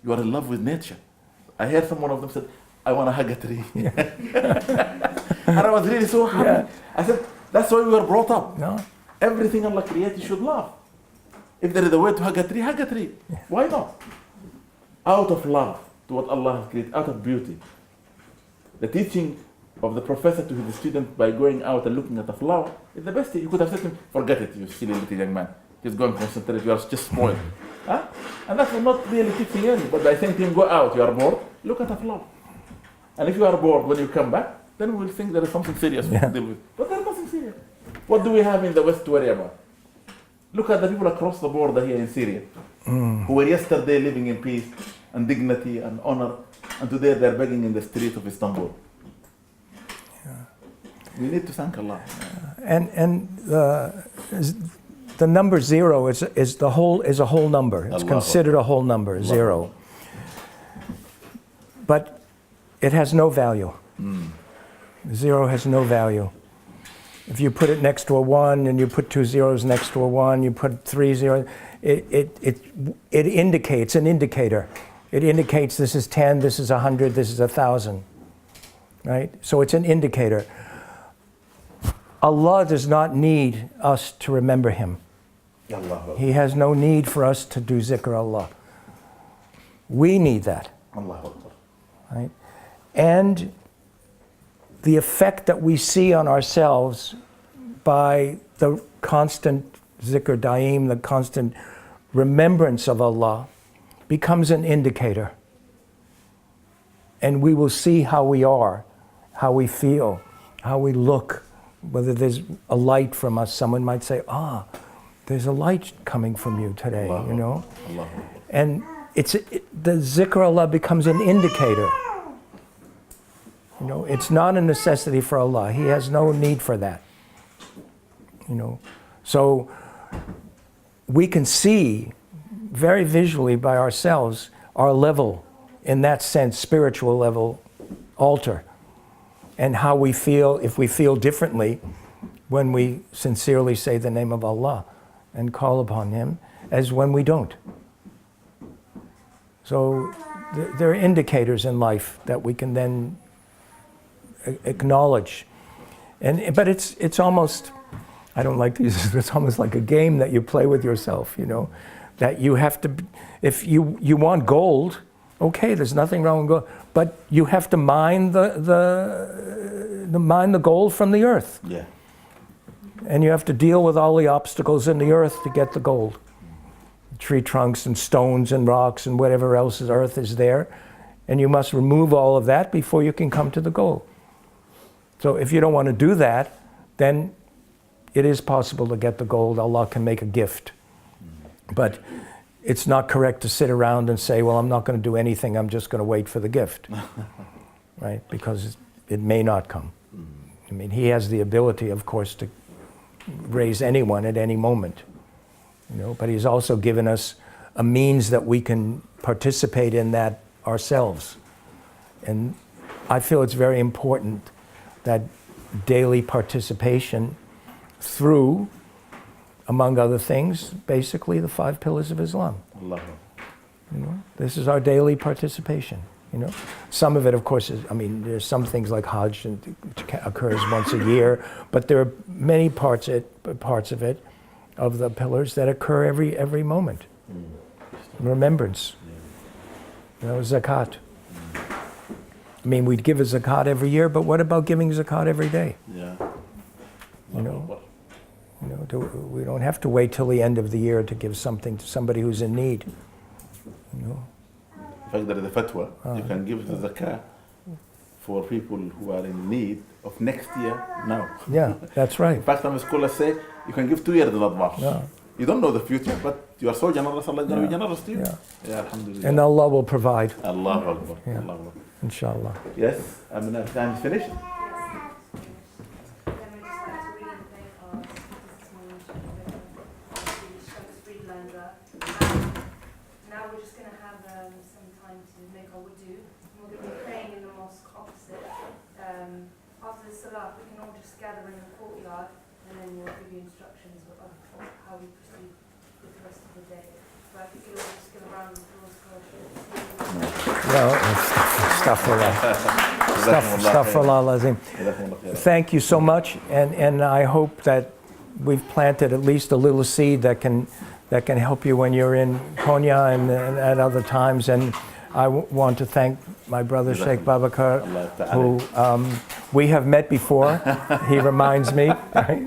you are in love with nature. I heard someone of them said, I want to hug a tree. And I was really so happy. Yeah. I said, that's why we were brought up. No? Everything Allah created, you should love. If there is a way to hug a tree, hug a tree. Why not? Out of love to what Allah has created, out of beauty. The teaching of the professor to his student by going out and looking at a flower is the best thing. You could have said to him, forget it, you silly little young man. Just go and concentrate, you are just spoiled. Huh? And that was not really teaching anything, but by saying to him, go out, you are bored, look at a flower. And if you are bored when you come back, then we'll think there is something serious we can deal with. But there's nothing serious. What do we have in the West to worry about? Look at the people across the border here in Syria, who were yesterday living in peace and dignity and honor, and today they're begging in the streets of Istanbul. We need to thank Allah. And the number 0 is a whole number. It's considered a whole number, 0. But it has no value. 0 has no value. If you put it next to a 1 and you put 2 zeros next to a 1, you put 3 zeros, it indicates, an indicator. It indicates this is 10, this is 100, this is 1,000. Right? So it's an indicator. Allah does not need us to remember Him. He has no need for us to do zikr Allah. We need that. Right? And the effect that we see on ourselves by the constant zikr daim, the constant remembrance of Allah, becomes an indicator. And we will see how we are, how we feel, how we look, whether there's a light from us. Someone might say, there's a light coming from you today, you know? And the zikr Allah becomes an indicator. You know, it's not a necessity for Allah. He has no need for that. You know, so we can see very visually by ourselves our level, in that sense, spiritual level, alter, and how we feel, if we feel differently when we sincerely say the name of Allah and call upon Him, as when we don't. So there are indicators in life that we can then acknowledge. But it's almost, I don't like to use this, it's almost like a game that you play with yourself, you know, that you have to, if you want gold, okay, there's nothing wrong with gold, but you have to mine mine the gold from the earth. Yeah. And you have to deal with all the obstacles in the earth to get the gold. Tree trunks and stones and rocks and whatever else is earth is there. And you must remove all of that before you can come to the goal. So if you don't want to do that, then it is possible to get the gold. Allah can make a gift. But it's not correct to sit around and say, well, I'm not going to do anything, I'm just going to wait for the gift. Right? Because it may not come. I mean, He has the ability, of course, to raise anyone at any moment. You know, but He's also given us a means that we can participate in that ourselves. And I feel it's very important that daily participation through, among other things, basically the 5 pillars of Islam. Allah. You know, this is our daily participation. You know, some of it, of course, is, I mean, there's some things like Hajj which occurs once a year, but there are many parts of it, of the pillars, that occur every moment. Remembrance. You know, zakat. I mean, we'd give a zakat every year, but what about giving zakat every day? Yeah. You know, You know, we don't have to wait till the end of the year to give something to somebody who's in need. You know. In fact, there is a fatwa. You can give the zakah for people who are in need of next year now. Yeah, that's right. In fact, some scholars say you can give 2 years in advance. Yeah. You don't know the future, but you are so generous, Allah is going to be generous to you. Yeah. Yeah, alhamdulillah. And Allah will provide, Allahu Akbar. Yeah. Allahu Akbar. inshallah. Yes, Amina, time is finished. Then we just like to really thank our speakers this morning, now we're just going to have some time to make our wudu. We're going to be praying in the mosque opposite. After the salah, we can all just gather in the courtyard, and then we'll give you instructions of how we proceed with the rest of the day. But if you could all just give a round of applause for Thank you so much, and I hope that we've planted at least a little seed that can help you when you're in Konya and at other times. And I want to thank my brother Sheikh Babakar, who we have met before. He reminds me.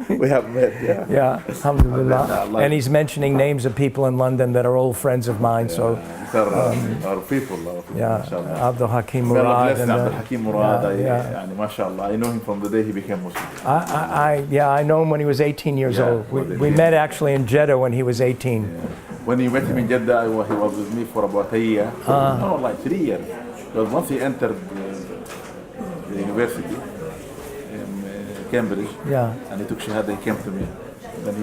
We have met, yeah. Yeah, alhamdulillah. And he's mentioning names of people in London that are old friends of mine. So our people, yeah, inshallah. Abdul Hakim May Allah Murad. bless And, Abdul Hakim Murad. yeah. MashaAllah, I know him from the day he became Muslim. I know him when he was 18 years Yeah, old. We met actually in Jeddah when he was 18. Yeah. When you met him in Jeddah, he was with me for about a year. No, like 3 years. Because once he entered the university in Cambridge, Yeah. and he took Shahada, he came to me.